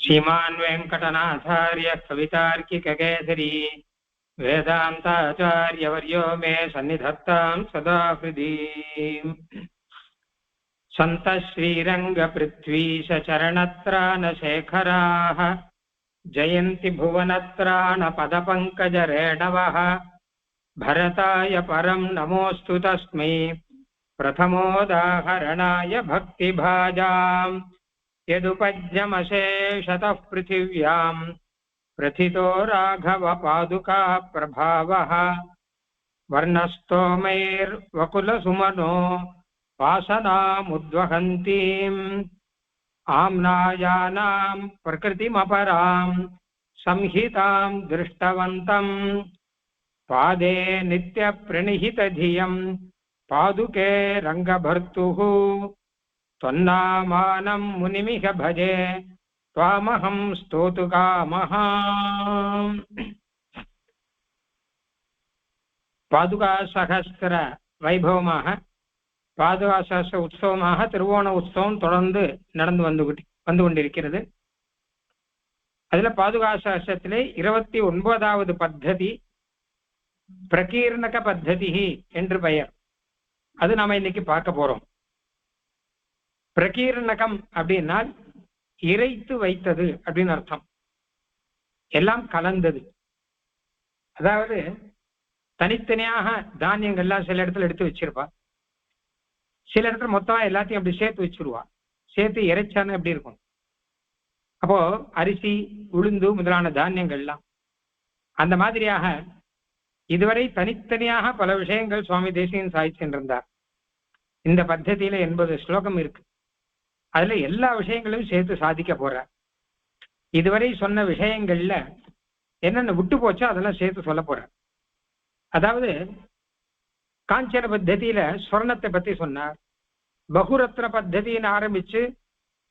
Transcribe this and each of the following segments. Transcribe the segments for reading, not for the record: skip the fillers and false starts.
श्रीमान् वेङ्कटनाथार्य कवितार्किककेसरी वेदान्ताचार्यवर्यो मे सन्निधत्तां सदा हृदि। सन्तः श्रीरङ्गपृथ्वीशचरणत्राणशेखराः जयन्ति भुवनत्राणपदपङ्कजरेणवः। भरताय परं नमोऽस्तु तस्मै प्रथमोदाहरणाय भक्तिभाजाम्। यदुपज्यमशेषतः पृथिव्यां प्रथितो राघव पादुका प्रभावः। वर्णस्तोमैर्वकुलसुमनो वासनामुद्वहन्तीम् आम्नायानां प्रकृतिमपरां संहितां दृष्टवन्तं। पादे नित्यप्रणिहितधियं पादुके रङ्गभर्तुः। त्वन्नामानं मुनिमिह भजे त्वामहं स्तोतुकामः। பாதுகா சகஸ்திர வைபவமாக பாதுகா சகஸ்திர உற்சவமாக திருவோண உற்சவம் தொடர்ந்து நடந்து வந்து கொண்டிருக்கிறது. அதுல பாதுகா சகஸ்திரத்திலே 29வது பத்ததி பிரகீர்ணக பத்ததி என்று பெயர். அது நாம இன்னைக்கு பார்க்க போறோம். பிரகீர்ணகம் அப்படின்னால் இறைத்து வைத்தது அப்படின்னு அர்த்தம். எல்லாம் கலந்தது. அதாவது தனித்தனியாக தானியங்கள்லாம் சில இடத்துல எடுத்து வச்சிருப்பா, சில இடத்துல மொத்தமா எல்லாத்தையும் அப்படி சேர்த்து வச்சிருவா. சேர்த்து இறைச்சான்னு எப்படி இருக்கும். அப்போ அரிசி உளுந்து முதலான தானியங்கள்லாம் அந்த மாதிரியாக இதுவரை தனித்தனியாக பல விஷயங்கள் சுவாமி தேசிகன் சாதிச்சுருந்தார். இந்த பத்ததியில 80 ஸ்லோகம் இருக்கு. அதுல எல்லா விஷயங்களையும் சேர்த்து சாதிக்க போறார். இதுவரை சொன்ன விஷயங்கள்ல என்னென்ன விட்டு போச்சோ அதெல்லாம் சேர்த்து சொல்ல போறார். அதாவது காஞ்சன பத்ததியில ஸ்வர்ணத்தை பத்தி சொன்னார். பகுரத்ன பத்ததின்னு ஆரம்பிச்சு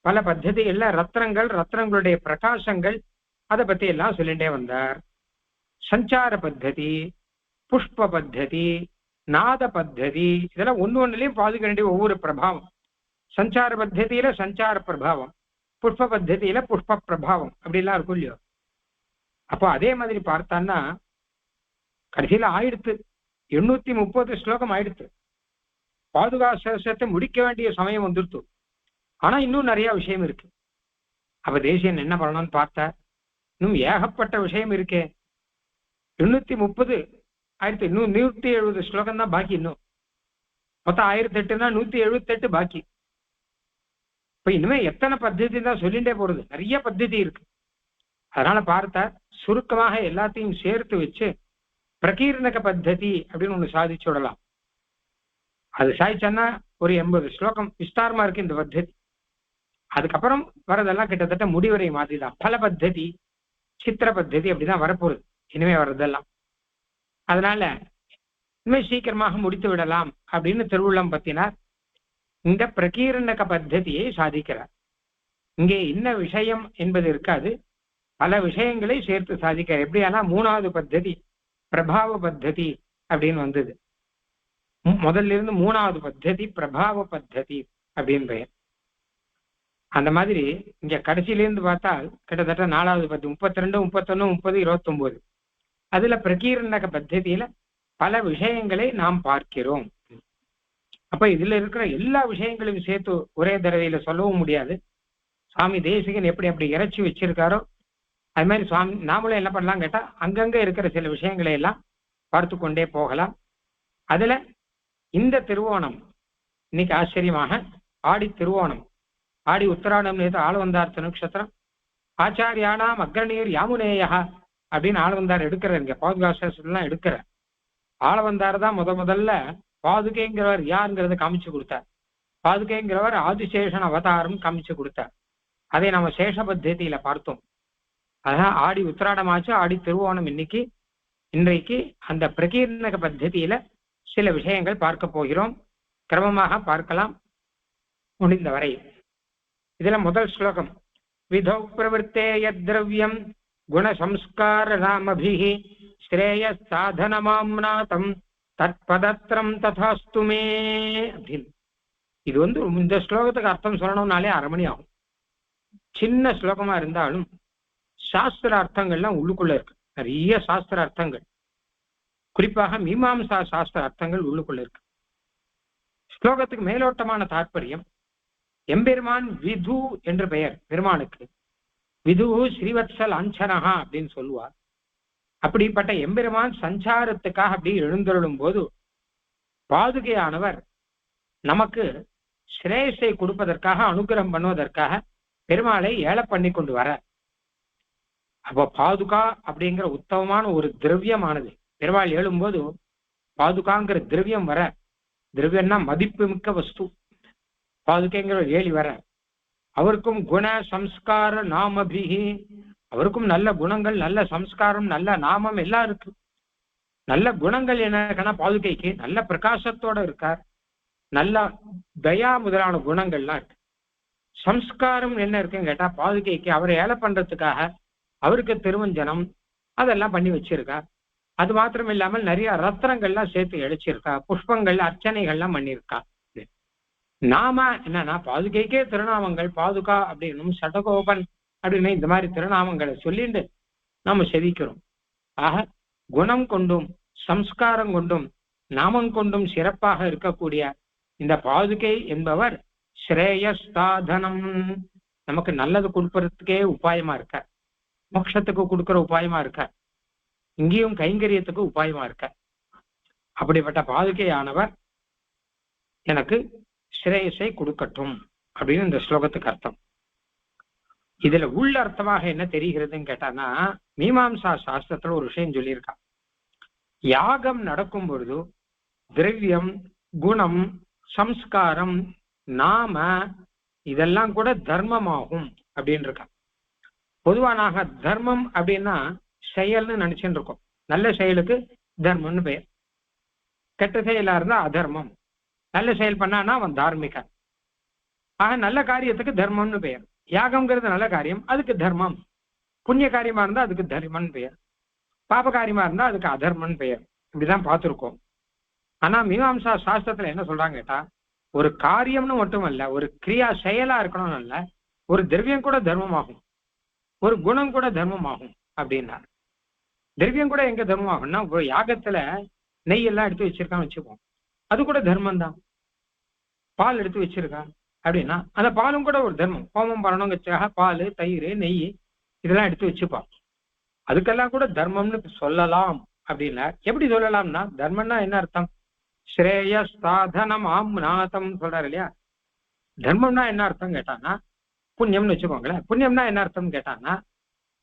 பல பத்ததிகள்ல ரத்னங்கள், ரத்னங்களுடைய பிரகாசங்கள், அதை பத்தி எல்லாம் சொல்லிட்டே வந்தார். சஞ்சார பத்ததி, புஷ்ப பத்ததி, நாத பத்ததி, இதெல்லாம் ஒன்னொன்னுலயும் பாதுக வேண்டிய ஒவ்வொரு பிரபாவம். சஞ்சார பத்ததியில சஞ்சார பிரபாவம், புஷ்ப பத்ததியில புஷ்ப பிரபாவம் அப்படிலாம் இருக்கும் இல்லையோ. அப்போ அதே மாதிரி பார்த்தான்னா கடைசியில ஆயிடுத்து 830 ஸ்லோகம் ஆயிடுத்து. பாதுகா சகஸ்திரத்தை முடிக்க வேண்டிய சமயம் வந்துடுத்து. ஆனா இன்னும் நிறைய விஷயம் இருக்கு. அப்ப தேசியன் என்ன பண்ணணும்னு பார்த்தா இன்னும் ஏகப்பட்ட விஷயம் இருக்கே. 830 ஆயிடுத்து. இன்னும் 170 ஸ்லோகம் தான் பாக்கி. இன்னும் மொத்தம் 1008னா 178 பாக்கி. இப்ப இனிமே எத்தனை பத்ததி தான் சொல்லிட்டே போறது. நிறைய பத்ததி இருக்கு. அதனால பார்த்தா சுருக்கமாக எல்லாத்தையும் சேர்த்து வச்சு பிரகீர்ணக பத்ததி அப்படின்னு ஒண்ணு சாதிச்சு விடலாம். அது சாதிச்சோன்னா ஒரு 80 ஸ்லோகம் விஸ்தாரமா இருக்கு இந்த பத்ததி. அதுக்கப்புறம் வரதெல்லாம் கிட்டத்தட்ட முடிவுரை மாதிரி தான். பல பத்ததி, சித்திர பத்ததி அப்படிதான் வரப்போகுது இனிமே வர்றதெல்லாம். அதனால இனிமே சீக்கிரமாக முடித்து விடலாம் அப்படின்னு திருவுள்ளம் பத்தினார். இந்த பிரகீர்ணக பத்ததியை சாதிக்கிறார். இங்கே என்ன விஷயம் என்பது இருக்காது, பல விஷயங்களை சேர்த்து சாதிக்கிறார். எப்படியானா 3வது பத்ததி பிரபாவ பத்ததி அப்படின்னு வந்தது. முதல்ல இருந்து 3வது பத்ததி பிரபாவ பத்ததி அப்படின்னு பெயர். அந்த மாதிரி இங்க கடைசியிலிருந்து பார்த்தால் கிட்டத்தட்ட 4வது பத்தி 32, 31, 30, 29 அதுல பிரகீர்ணக பத்ததியில பல விஷயங்களை நாம் பார்க்கிறோம். அப்ப இதுல இருக்கிற எல்லா விஷயங்களையும் சேர்த்து ஒரே தடவையில சொல்லவும் முடியாது. சுவாமி தேசிகன் எப்படி அப்படி இறைச்சி வச்சிருக்காரோ அது மாதிரி சுவாமி நாமளும் என்ன பண்ணலாம் கேட்டா அங்கங்க இருக்கிற சில விஷயங்களை எல்லாம் பார்த்து கொண்டே போகலாம். அதுல இந்த திருவோணம் இன்னைக்கு ஆச்சரியமாக ஆடி திருவோணம், ஆடி உத்தராடம் நேற்று ஆளவந்தார் நட்சத்திரம். ஆச்சாரியானாம் அக்ரநீர் யாமுனேயா அப்படின்னு ஆளவந்தார் எடுக்கிறார். இங்க பாதுகாசெல்லாம் எடுக்கிறார். ஆளவந்தார் தான் முதல்ல பாதுகைங்கிறவர் யாருங்கிறத காமிச்சு கொடுத்தார். பாதுகைங்கிறவர் ஆதிசேஷன் அவதாரம் காமிச்சு கொடுத்தார். அதை நம்ம சேஷ பத்ததியில பார்த்தோம். அதான் ஆடி உத்திராடமாச்சு, ஆடி திருவோணம் இன்றைக்கு அந்த பிரகீர்ணக பத்ததியில சில விஷயங்கள் பார்க்க போகிறோம். கிரமமாக பார்க்கலாம் முடிந்தவரை. இதுல முதல் ஸ்லோகம் விதௌ பிரவருத்தே யத்ரவ்யம் குணசம்ஸ்கார நாமபிஹி ஸ்ரேய சாதனமாம்நாதம் தத்பதத்ரம் ததாஸ்துமே அப்படின்னு. இது இந்த ஸ்லோகத்துக்கு அர்த்தம் சொல்லணும்னாலே 1/2 மணி ஆகும். சின்ன ஸ்லோகமா இருந்தாலும் சாஸ்திர அர்த்தங்கள்லாம் உள்ளுக்குள்ள இருக்கு. நிறைய சாஸ்திர அர்த்தங்கள், குறிப்பாக மீமாம்சா சாஸ்திர அர்த்தங்கள் உள்ளுக்குள்ள இருக்கு. ஸ்லோகத்துக்கு மேலோட்டமான தாற்பயம், எம்பெருமான் விது என்று பெயர் பெருமானுக்கு. விது ஸ்ரீவத்சல் அஞ்சனஹா அப்படின்னு சொல்லுவார். அப்படிப்பட்ட எம்பெருமான் சஞ்சாரத்துக்காக அப்படி எழுந்தருளும் போது பாதுகையானவர் நமக்கு ஸ்ரேயஸை கொடுப்பதற்காக, அனுகிரகம் பண்ணுவதற்காக பெருமாளை ஏழை பண்ணி கொண்டு வர. அப்ப பாதுகா அப்படிங்கிற உத்தமமான ஒரு திரவியமானது பெருமாள் எழும்போது பாதுகாங்கிற திரவியம் வர. திரவியம்னா மதிப்பு மிக்க வஸ்து. பாதுகைங்கிற ஏழி வர. அவருக்கும் குண சம்ஸ்கார நாமபிகி, அவருக்கும் நல்ல குணங்கள், நல்ல சம்ஸ்காரம், நல்ல நாமம் எல்லாம் இருக்கு. நல்ல குணங்கள் என்ன, பாதுகைக்கு நல்ல பிரகாசத்தோட இருக்கார். நல்ல தயா முதலான குணங்கள்லாம் இருக்கு. சம்ஸ்காரம் என்ன இருக்குன்னு கேட்டா, பாதுகைக்கு அவரை ஏழை பண்றதுக்காக அவருக்கு திருவஞ்சனம் அதெல்லாம் பண்ணி வச்சிருக்கா. அது மாத்திரம் இல்லாமல் நிறைய ரத்னங்கள்லாம் சேர்த்து இழைச்சிருக்கா. புஷ்பங்கள் அர்ச்சனைகள்லாம் பண்ணியிருக்கா. நாம என்னன்னா, பாதுகைக்கே திருநாமங்கள் பாதுகா அப்படின்னும் சடகோபன் அப்படின்னு இந்த மாதிரி திருநாமங்களை சொல்லிட்டு நாம செவிக்கிறோம். ஆக குணம் கொண்டும் சம்ஸ்காரம் கொண்டும் நாமம் கொண்டும் சிறப்பாக இருக்கக்கூடிய இந்த பாதுகை என்பவர் ஸ்ரேயஸ்தாதனம், நமக்கு நல்லது கொடுக்கறதுக்கே உபாயமா இருக்க, மோட்சத்துக்கு கொடுக்கிற உபாயமா இருக்க, இங்கேயும் கைங்கரியத்துக்கு உபாயமா இருக்க. அப்படிப்பட்ட பாதுகையானவர் எனக்கு ஸ்ரேயஸை கொடுக்கட்டும் அப்படின்னு இந்த ஸ்லோகத்துக்கு அர்த்தம். இதுல உள்ள அர்த்தமாக என்ன தெரிகிறதுன்னு கேட்டானா, மீமாம்சா சாஸ்திரத்துல ஒரு விஷயம் சொல்லியிருக்கா. யாகம் நடக்கும் பொழுது திரவியம், குணம், சம்ஸ்காரம், நாம இதெல்லாம் கூட தர்மமாகும் அப்படின்னு இருக்கா. பொதுவானாக தர்மம் அப்படின்னா செயல்னு நினைச்சுட்டு இருக்கோம். நல்ல செயலுக்கு தர்மம்னு பெயர். கெட்ட செயலா இருந்தா அதர்மம். நல்ல செயல் பண்ணானா அவன் தார்மிகன். ஆக நல்ல காரியத்துக்கு தர்மம்னு பெயர். யாகம்ங்கிறது நல்ல காரியம், அதுக்கு தர்மம். புண்ணிய காரியமா இருந்தா அதுக்கு தர்மம்னு பெயர். பாப காரியமா இருந்தா அதுக்கு அதர்மம்னு பெயர். இப்படிதான் பார்த்துருக்கோம். ஆனா மீமாம்சா சாஸ்திரத்துல என்ன சொல்றாங்க கேட்டா, ஒரு காரியம்னு மட்டுமல்ல, ஒரு கிரியா செயலா இருக்கணும்னு இல்ல, ஒரு திரவியம் கூட தர்மமாகும், ஒரு குணம் கூட தர்மமாகும் அப்படின்னா. திரவியம் கூட எங்க தர்மம் ஆகும்னா, ஒரு யாகத்துல நெய் எல்லாம் எடுத்து வச்சிருக்கான்னு வச்சுப்போம், அது கூட தர்மம் தான். பால் எடுத்து வச்சிருக்கான் அப்படின்னா அந்த பாலும் கூட ஒரு தர்மம். ஹோமம் பண்ணணுங்கிறதுக்காக பால், தயிர், நெய் இதெல்லாம் எடுத்து வச்சுப்பான். அதுக்கெல்லாம் கூட தர்மம்னு சொல்லலாம் அப்படின்னா. எப்படி சொல்லலாம்னா, தர்மம்னா என்ன அர்த்தம்? ஸ்ரேயஸ்தாதனம் ஆம்நாதம் சொல்றாரு இல்லையா. தர்மம்னா என்ன அர்த்தம் கேட்டான்னா, புண்ணியம்னு வச்சுக்கோங்களேன். புண்ணியம்னா என்ன அர்த்தம் கேட்டான்னா,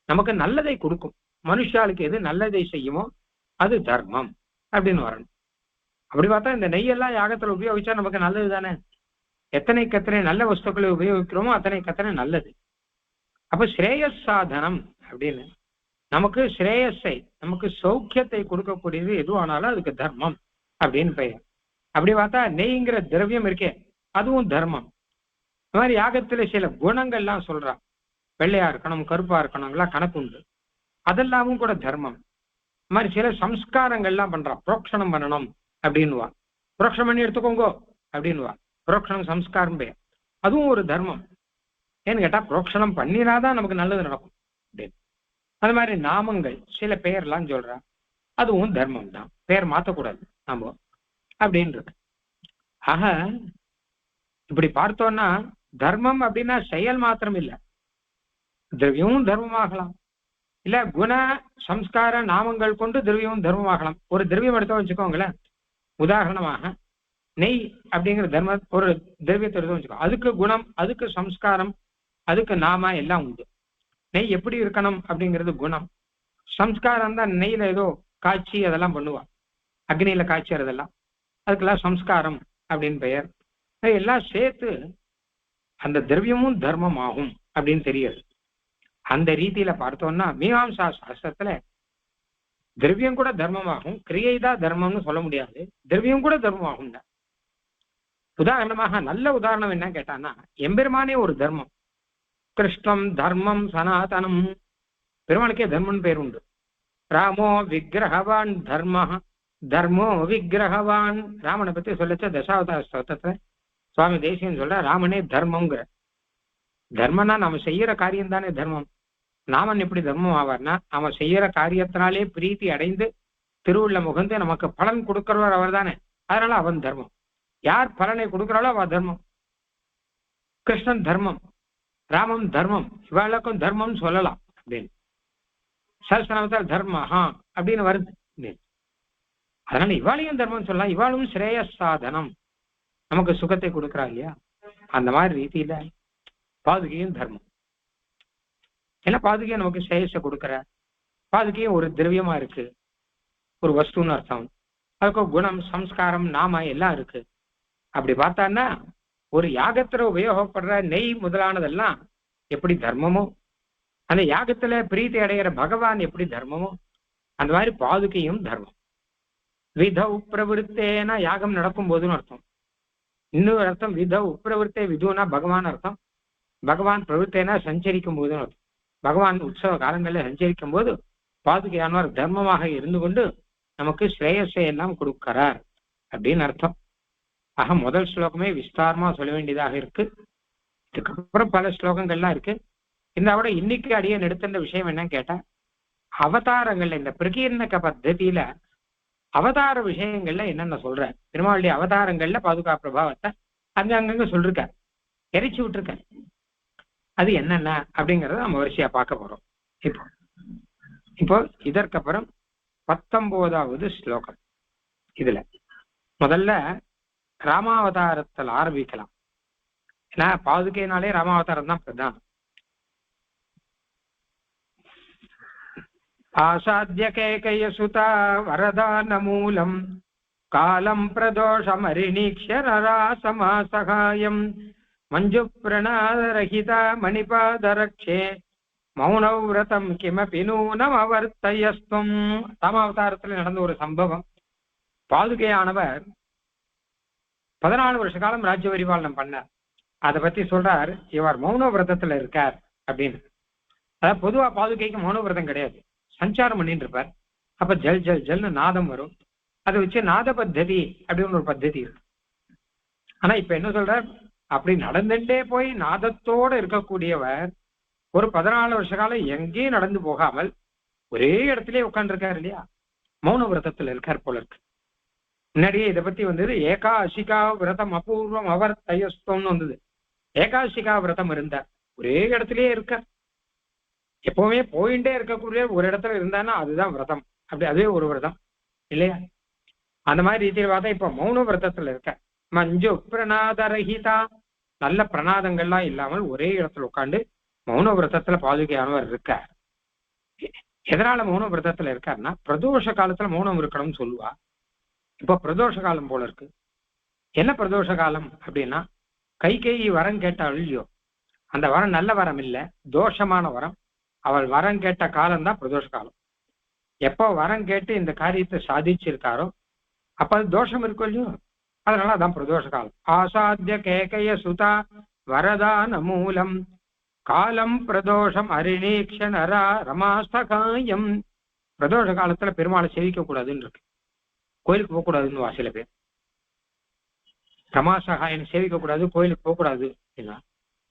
நமக்கு நல்லதை கொடுக்கும். மனுஷாளுக்கு எது நல்லதை செய்யுமோ அது தர்மம் அப்படின்னு வரணும். அப்படி பார்த்தா இந்த நெய்யெல்லாம் யாகத்துல உபயோகிச்சா நமக்கு நல்லது தானே. எத்தனைக்கு எத்தனை நல்ல வஸ்துக்களை உபயோகிக்கிறோமோ அத்தனைக்கு எத்தனை நல்லது. அப்ப ஸ்ரேயஸ் சாதனம் அப்படின்னு நமக்கு ஸ்ரேயஸை, நமக்கு சௌக்கியத்தை கொடுக்கக்கூடியது எதுவானாலும் அதுக்கு தர்மம் அப்படின்னு பெயர். அப்படி பார்த்தா நெய்ங்கிற திரவியம் இருக்கே அதுவும் தர்மம். இந்த மாதிரி யாகத்துல சில குணங்கள்லாம் சொல்றான். வெள்ளையா இருக்கணும், கருப்பா இருக்கணும்லாம் கணக்கு உண்டு, அதெல்லாமும் கூட தர்மம். இந்த மாதிரி சில சம்ஸ்காரங்கள்லாம் பண்றான். புரோக்ஷணம் பண்ணணும் அப்படின்னுவா. புரோக்ஷணம் பண்ணி எடுத்துக்கோங்கோ அப்படின்னுவா. புரோக்ஷணம் சம்ஸ்காரம் பெயர். அதுவும் ஒரு தர்மம். ஏன்னு கேட்டா புரோக்ஷணம் பண்ணினாதான் நமக்கு நல்லது நடக்கும் அப்படின்னு. அது மாதிரி நாமங்கள் சில பெயர்லாம் சொல்றா, அதுவும் தர்மம் தான். பெயர் மாற்றக்கூடாது நாம அப்படின்றது. ஆக இப்படி பார்த்தோம்னா தர்மம் அப்படின்னா செயல் மாத்திரம் இல்லை, திரவியமும் தர்மமாகலாம். இல்ல குண சம்ஸ்கார நாமங்கள் கொண்டு திரவியமும் தர்மமாகலாம். ஒரு திரவியம் எடுத்தோம் வச்சுக்கோங்களேன். உதாரணமாக நெய் அப்படிங்கிற தர்ம ஒரு திரவியத்தை எடுத்து வச்சுக்கோ. அதுக்கு குணம், அதுக்கு சம்ஸ்காரம், அதுக்கு நாம எல்லாம் உண்டு. நெய் எப்படி இருக்கணும் அப்படிங்கிறது குணம். சம்ஸ்காரம் தான் நெய்யில ஏதோ காய்ச்சி அதெல்லாம் பண்ணுவா, அக்னியில காய்ச்சறதெல்லாம், அதுக்கெல்லாம் சம்ஸ்காரம் அப்படின்னு பெயர். எல்லாம் சேர்த்து அந்த திரவியமும் தர்மம் ஆகும் அப்படின்னு தெரியாது. அந்த ரீதியில பார்த்தோம்னா மீமாம்சா சாஸ்திரத்துல திரவியம் கூட தர்மமாகும், கிரியை தான் தர்மம்னு சொல்ல முடியாது, திரவியம் கூட தர்மமாகும். உதாரணமாக நல்ல உதாரணம் என்ன கேட்டான்னா, எம்பெருமானே ஒரு தர்மம். கிருஷ்ணம் தர்மம் சனாதனம். பெருமானுக்கே தர்மன் பேர் உண்டு. ராமோ விக்கிரகவான் தர்ம தர்மோ விக்கிரகவான். ராமனை பத்தி சொல்லச்ச தசாவதார ஸ்தோத்திரத்துல சுவாமி தேசிகன் சொல்ற ராமனே தர்மங்கிற. தர்மம்னா நம்ம செய்யற காரியம் தானே தர்மம். நாமன் எப்படி தர்மம் ஆவார்னா அவன் செய்யற காரியத்தினாலே பிரீத்தி அடைந்து திருவுள்ள முகந்து நமக்கு பலன் கொடுக்கிறவர் அவர் தானே. அதனால அவன் தர்மம். யார் பலனை கொடுக்கிறாளோ அவ தர்மம். கிருஷ்ணன் தர்மம், ராமம் தர்மம், இவாளுக்கும் தர்மம் சொல்லலாம் அப்படின்னு. சஹஸ்ரநாமத்தில் தர்மஹா அப்படின்னு வருது. அதனால இவாளையும் தர்மம் சொல்லலாம். இவாளும் ஸ்ரேய சாதனம், நமக்கு சுகத்தை கொடுக்குறா இல்லையா. அந்த மாதிரி ரீதியில பாதுகையும் தர்மம். ஏன்னா பாதுகையும் நமக்கு ஸ்ரேயஸை கொடுக்குற, பாதுகையும் ஒரு திரவியமா இருக்கு, ஒரு வஸ்துன்னு அர்த்தம். அதுக்கு குணம், சம்ஸ்காரம், நாம எல்லாம் இருக்கு. அப்படி பார்த்தான்னா ஒரு யாகத்துல உபயோகப்படுற நெய் முதலானதெல்லாம் எப்படி தர்மமோ, அந்த யாகத்துல பிரீத்தி அடைகிற பகவான் எப்படி தர்மமோ, அந்த மாதிரி பாதுகையும் தர்மம். விதௌ பிரவருத்தேனா யாகம் நடக்கும் போதுன்னு அர்த்தம். இன்னொரு அர்த்தம் விதௌ பிரவருத்தே, விதுனா பகவான் அர்த்தம். பகவான் பிரவருத்தேனா சஞ்சரிக்கும் போதுன்னு அர்த்தம். பகவான் உற்சவ காலங்களில் சஞ்சரிக்கும் போது பாதுகையானவர் தர்மமாக இருந்து கொண்டு நமக்கு ஸ்ரேயஸை எல்லாம் கொடுக்கிறார் அப்படின்னு அர்த்தம். ஆக முதல் ஸ்லோகமே விஸ்தாரமா சொல்ல வேண்டியதாக இருக்கு. இதுக்கப்புறம் பல ஸ்லோகங்கள்லாம் இருக்கு. இந்த விட இன்னைக்கு அடியன் எடுத்த விஷயம் என்னன்னு கேட்டா, அவதாரங்கள்ல இந்த பிரகீர்ணக பத்ததியில அவதார விஷயங்கள்ல என்னென்ன சொல்ற, பெருமாளுடைய அவதாரங்கள்ல பாதுகா பிரபாவத்தை அங்கங்க சொல்லிருக்கார், எரிச்சு விட்டுருக்கார். அது என்னென்ன அப்படிங்கறத நம்ம வரிசையா பார்க்க போறோம். இப்போ இதற்கப்புறம் 19வது ஸ்லோகம். இதுல முதல்ல ராமாவதாரத்தில் ஆரம்பிக்கலாம். ஏன்னா பாதுகைனாலே ராமாவதாரம் தான் பிரதானம். ஆசாத்திய கேகயசுதா வரதான மூலம் காலம் பிரதோஷம் அரிணீக்ஷ நராசமாசகாயம் மஞ்சு பிரணாதரஹித மணிபாதரக்ஷே மௌனவிரதம் கிமபி நூனம் அவர்த்தயஸ்துவம். ராமாவதாரத்தில் நடந்த ஒரு சம்பவம். பாதுகையானவர் 14 வருஷ காலம் ராஜ்ய பரிபாலனம் பண்ணார். அதை பத்தி சொல்றார், இவர் மௌன விரதத்துல இருக்கார் அப்படின்னு. அதாவது பொதுவா பாதுகைக்கு மௌன விரதம் கிடையாது, சஞ்சாரம் பண்ணிட்டு இருப்பார். அப்ப ஜல் ஜல் ஜல்னு நாதம் வரும். அதை வச்சு நாத பத்ததி அப்படின்னு ஒரு பத்ததி இருக்கு. ஆனா இப்ப என்ன சொல்றார், அப்படி நடந்துட்டே போய் நாதத்தோட இருக்கக்கூடியவர் ஒரு 14 வருஷ காலம் எங்கேயும் நடந்து போகாமல் ஒரே இடத்துலயே உட்காந்துருக்காரு இல்லையா, மௌன விரதத்துல இருக்கார் போல இருக்கு. முன்னாடியே இதை பத்தி வந்தது, ஏகாசிகா விரதம் அபூர்வம் அவர் தயஸ்தம்னு வந்தது. ஏகாசிகா விரதம் இருந்தார், ஒரே இடத்துலயே இருக்கார். எப்பவுமே போயிட்டே இருக்கக்கூடிய ஒரு இடத்துல இருந்தான்னா அதுதான் விரதம். அப்படி அதுவே ஒரு விரதம் இல்லையா. அந்த மாதிரி ரீதியில் பார்த்தா இப்ப மௌன விரதத்துல இருக்க. மஞ்சு பிரணாதரஹிதா, நல்ல பிரணாதங்கள்லாம் இல்லாமல் ஒரே இடத்துல உட்காந்து மௌன விரதத்துல பாதுகையானவர் இருக்கார். எதனால மௌன விரதத்துல இருக்காருன்னா, பிரதோஷ காலத்துல மௌனம் இருக்கணும்னு சொல்லுவா. இப்ப பிரதோஷ காலம் போல இருக்கு. என்ன பிரதோஷ காலம் அப்படின்னா, கைகேயி வரம் கேட்டாள் இல்லையோ, அந்த வரம் நல்ல வரம் இல்லை, தோஷமான வரம். அவள் வரம் கேட்ட காலம்தான் பிரதோஷ காலம். எப்போ வரம் கேட்டு இந்த காரியத்தை சாதிச்சிருக்காரோ அப்ப அது தோஷம் இருக்கும் இல்லையோ, அதனால அதான் பிரதோஷ காலம். ஆசாத்திய கேகய சுதா வரதான மூலம் காலம் பிரதோஷம் அரிணீக்ஷ நரா ரமாஸ்தகாயம். பிரதோஷ காலத்துல பெருமாளை சேவிக்க கூடாதுன்னு இருக்கு, கோயிலுக்கு போகக்கூடாதுன்னு சில பேர். ரமாசகாயன் சேவிக்க கூடாது, கோயிலுக்கு போகக்கூடாது அப்படின்னா,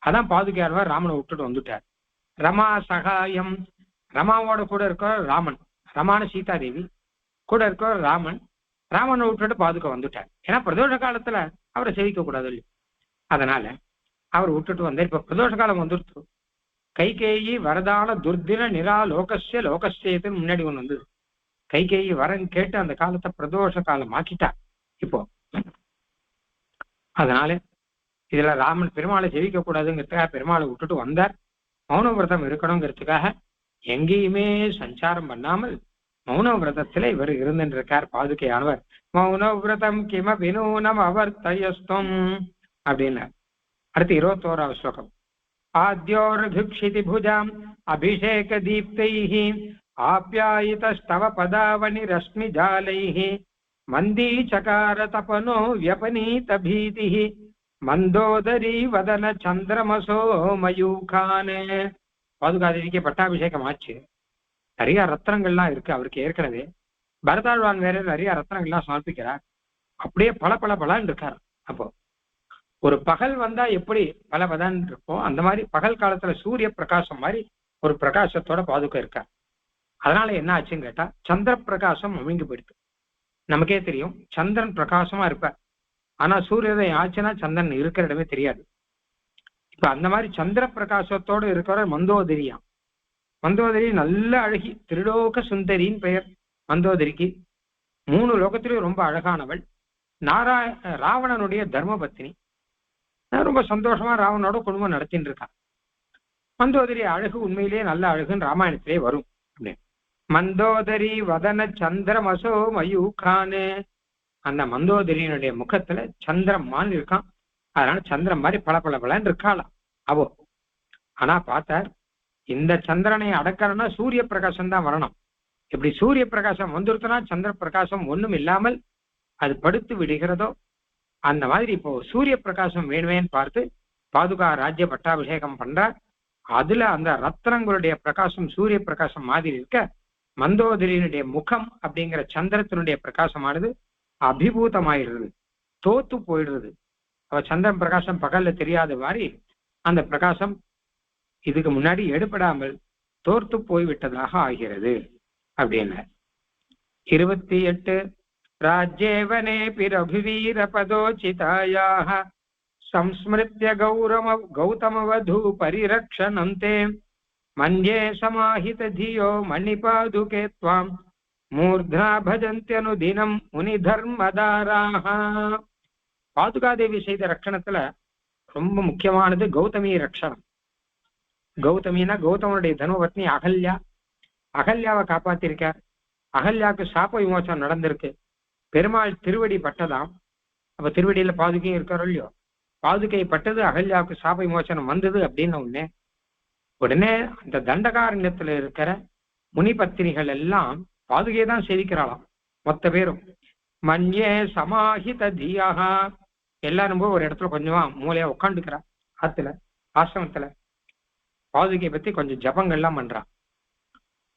அதான் பாதுகையானவர் ராமனை விட்டுட்டு வந்துட்டார். ரமா சகாயம், ரமாவோட கூட இருக்க ராமன், ரமான சீதாதேவி கூட இருக்க ராமன், ராமனை விட்டுட்டு பாதுகா வந்துட்டார். ஏன்னா பிரதோஷ காலத்துல அவரை சேவிக்க கூடாது இல்லையா, அதனால அவர் விட்டுட்டு வந்தார். இப்ப பிரதோஷ காலம் வந்துருச்சு. கைகேயி வரதான துர்தின நிரா லோகஸ்ய லோகஸ்யத்துன்னு முன்னாடி ஒண்ணு வந்தது. கைகேயி வரம் கேட்டு அந்த காலத்தை பிரதோஷ காலம் ஆக்கிட்டார் இப்போ. அதனால இதுல ராமன் பெருமாளை ஜெயிக்க கூடாதுங்கிறதுக்காக பெருமாளை விட்டுட்டு வந்தார். மௌன விரதம் இருக்கணுங்கிறதுக்காக எங்கேயுமே சஞ்சாரம் பண்ணாமல் மௌன விரதத்துல இவர் இருந்துருக்கார் பாதுகையானவர். மௌன விரதம் கிமபி நூனம் அவர்த்தயஸ்துவம் அப்படின்னார். அடுத்து 21வது ஸ்லோகம். ஆத்யோர்பிக்ஷிதி புஜாம் அபிஷேக தீப்தைஹி ஆப்யாயிதஸ்தவ பதாவனி ரஷ்மி ஜாலைஹி மந்தீ சகார தபனோ வியபனீத பீதிஹி மந்தோதரி வதன சந்திரமசோ மயூகானே. பாதுகாதேவிக்கு பட்டாபிஷேகம் ஆச்சு. நிறைய ரத்னங்கள்லாம் இருக்கு அவருக்கு. ஏற்கனவே பரதாழ்வான் வேற நிறைய ரத்னங்கள்லாம் சமர்ப்பிக்கிறார். அப்படியே பல பல பலன்னு இருக்கார். அப்போ ஒரு பகல் வந்தா எப்படி பல பதான் இருக்கும், அந்த மாதிரி பகல் காலத்துல சூரிய பிரகாசம் மாதிரி ஒரு பிரகாசத்தோட பாதுகை இருக்கா. அதனால என்ன ஆச்சுன்னு கேட்டா சந்திர பிரகாசம் அமுங்கி போயிடுது. நமக்கே தெரியும் சந்திரன் பிரகாசமா இருப்ப, ஆனா சூரியோதயம் ஆச்சுன்னா சந்திரன் இருக்கிற இடமே தெரியாது. இப்ப அந்த மாதிரி சந்திர பிரகாசத்தோடு இருக்கிற மந்தோதரியா. மந்தோதரி நல்ல அழகி, திருலோக சுந்தரின்னு பெயர் மந்தோதரிக்கு. 3 லோகத்திலேயும் ரொம்ப அழகானவள். ராவணனுடைய தர்மபத்தினி. ரொம்ப சந்தோஷமா ராவணனோட குடும்பம் நடத்தின்னு இருக்கா. மந்தோதரி அழகு உண்மையிலேயே நல்ல அழகுன்னு ராமாயணத்திலே வரும். அப்படின்னு மந்தோதரி வதன சந்திரமசோ மயூகானு, அந்த மந்தோதரியினுடைய முகத்துல சந்திரமான் இருக்கான். அதனால சந்திரன் மாதிரி பளபளன்னு இருக்காளாம் அவோ. ஆனா பார்த்தார், இந்த சந்திரனை அடக்கணும்னா சூரிய பிரகாசம் தான் வரணும். இப்படி சூரிய பிரகாசம் வந்துருச்சுன்னா சந்திர பிரகாசம் ஒண்ணும் இல்லாமல் அது படுத்து விடுகிறதோ அந்த மாதிரி இப்போ சூரிய பிரகாசம் வேணுமேன்னு பார்த்து பாதுகா ராஜ்ய பட்டாபிஷேகம் பண்றார். அதுல அந்த ரத்னங்களுடைய பிரகாசம் சூரிய பிரகாசம் மாதிரி இருக்க, மந்தோதரியினுடைய முகம் அப்படிங்கிற சந்திரத்தினுடைய பிரகாசமானது அபிபூதமாயிடுறது, தோத்து போயிடுறது. அவ சந்திரன் பிரகாசம் பகல்ல தெரியாத மாதிரி அந்த பிரகாசம் இதுக்கு முன்னாடி எடுபடாமல் தோர்த்து போய்விட்டதாக ஆகிறது அப்படின்னு. 28 ராஜ்யேவனே பிரபுவீர பதோச்சிதாயாக संस्मृत्य गौतमवधू परिरक्षणन्ते मन्ये समाहित धियो मणिपादुके त्वां मूर्धा भजन्त्यनुदिनं मुनिधर्मदाराः. பாதுகாதேவி செய்த ரட்சணத்துல ரொம்ப முக்கியமானது கௌதமி ரட்சணம். கௌதமினா கௌதமனுடைய தர்மபத்னி அகல்யா. அகல்யாவை காப்பாத்திருக்கார். அகல்யாவுக்கு சாப விமோசனம் நடந்திருக்கு. பெருமாள் திருவடி பட்டதாம். அப்ப திருவடியில பாதுகையும் இருக்காரோ இல்லையோ, பாதுகை பட்டது அகல்யாவுக்கு சாப விமோசனம் வந்தது அப்படின்னு உடனே அந்த தண்டகாரண்யத்துல இருக்கிற முனிபத்தினிகள் எல்லாம் பாதுகையை தான் சேவிக்கிறாளாம் மொத்த பேரும். மன்யே சமாஹித தீயாக, எல்லாரும் போய் ஒரு இடத்துல கொஞ்சமா மூலையா உட்காந்துக்கிறா. ஆத்துல ஆசிரமத்துல பாதுகையை பத்தி கொஞ்சம் ஜபங்கள்லாம் பண்றா.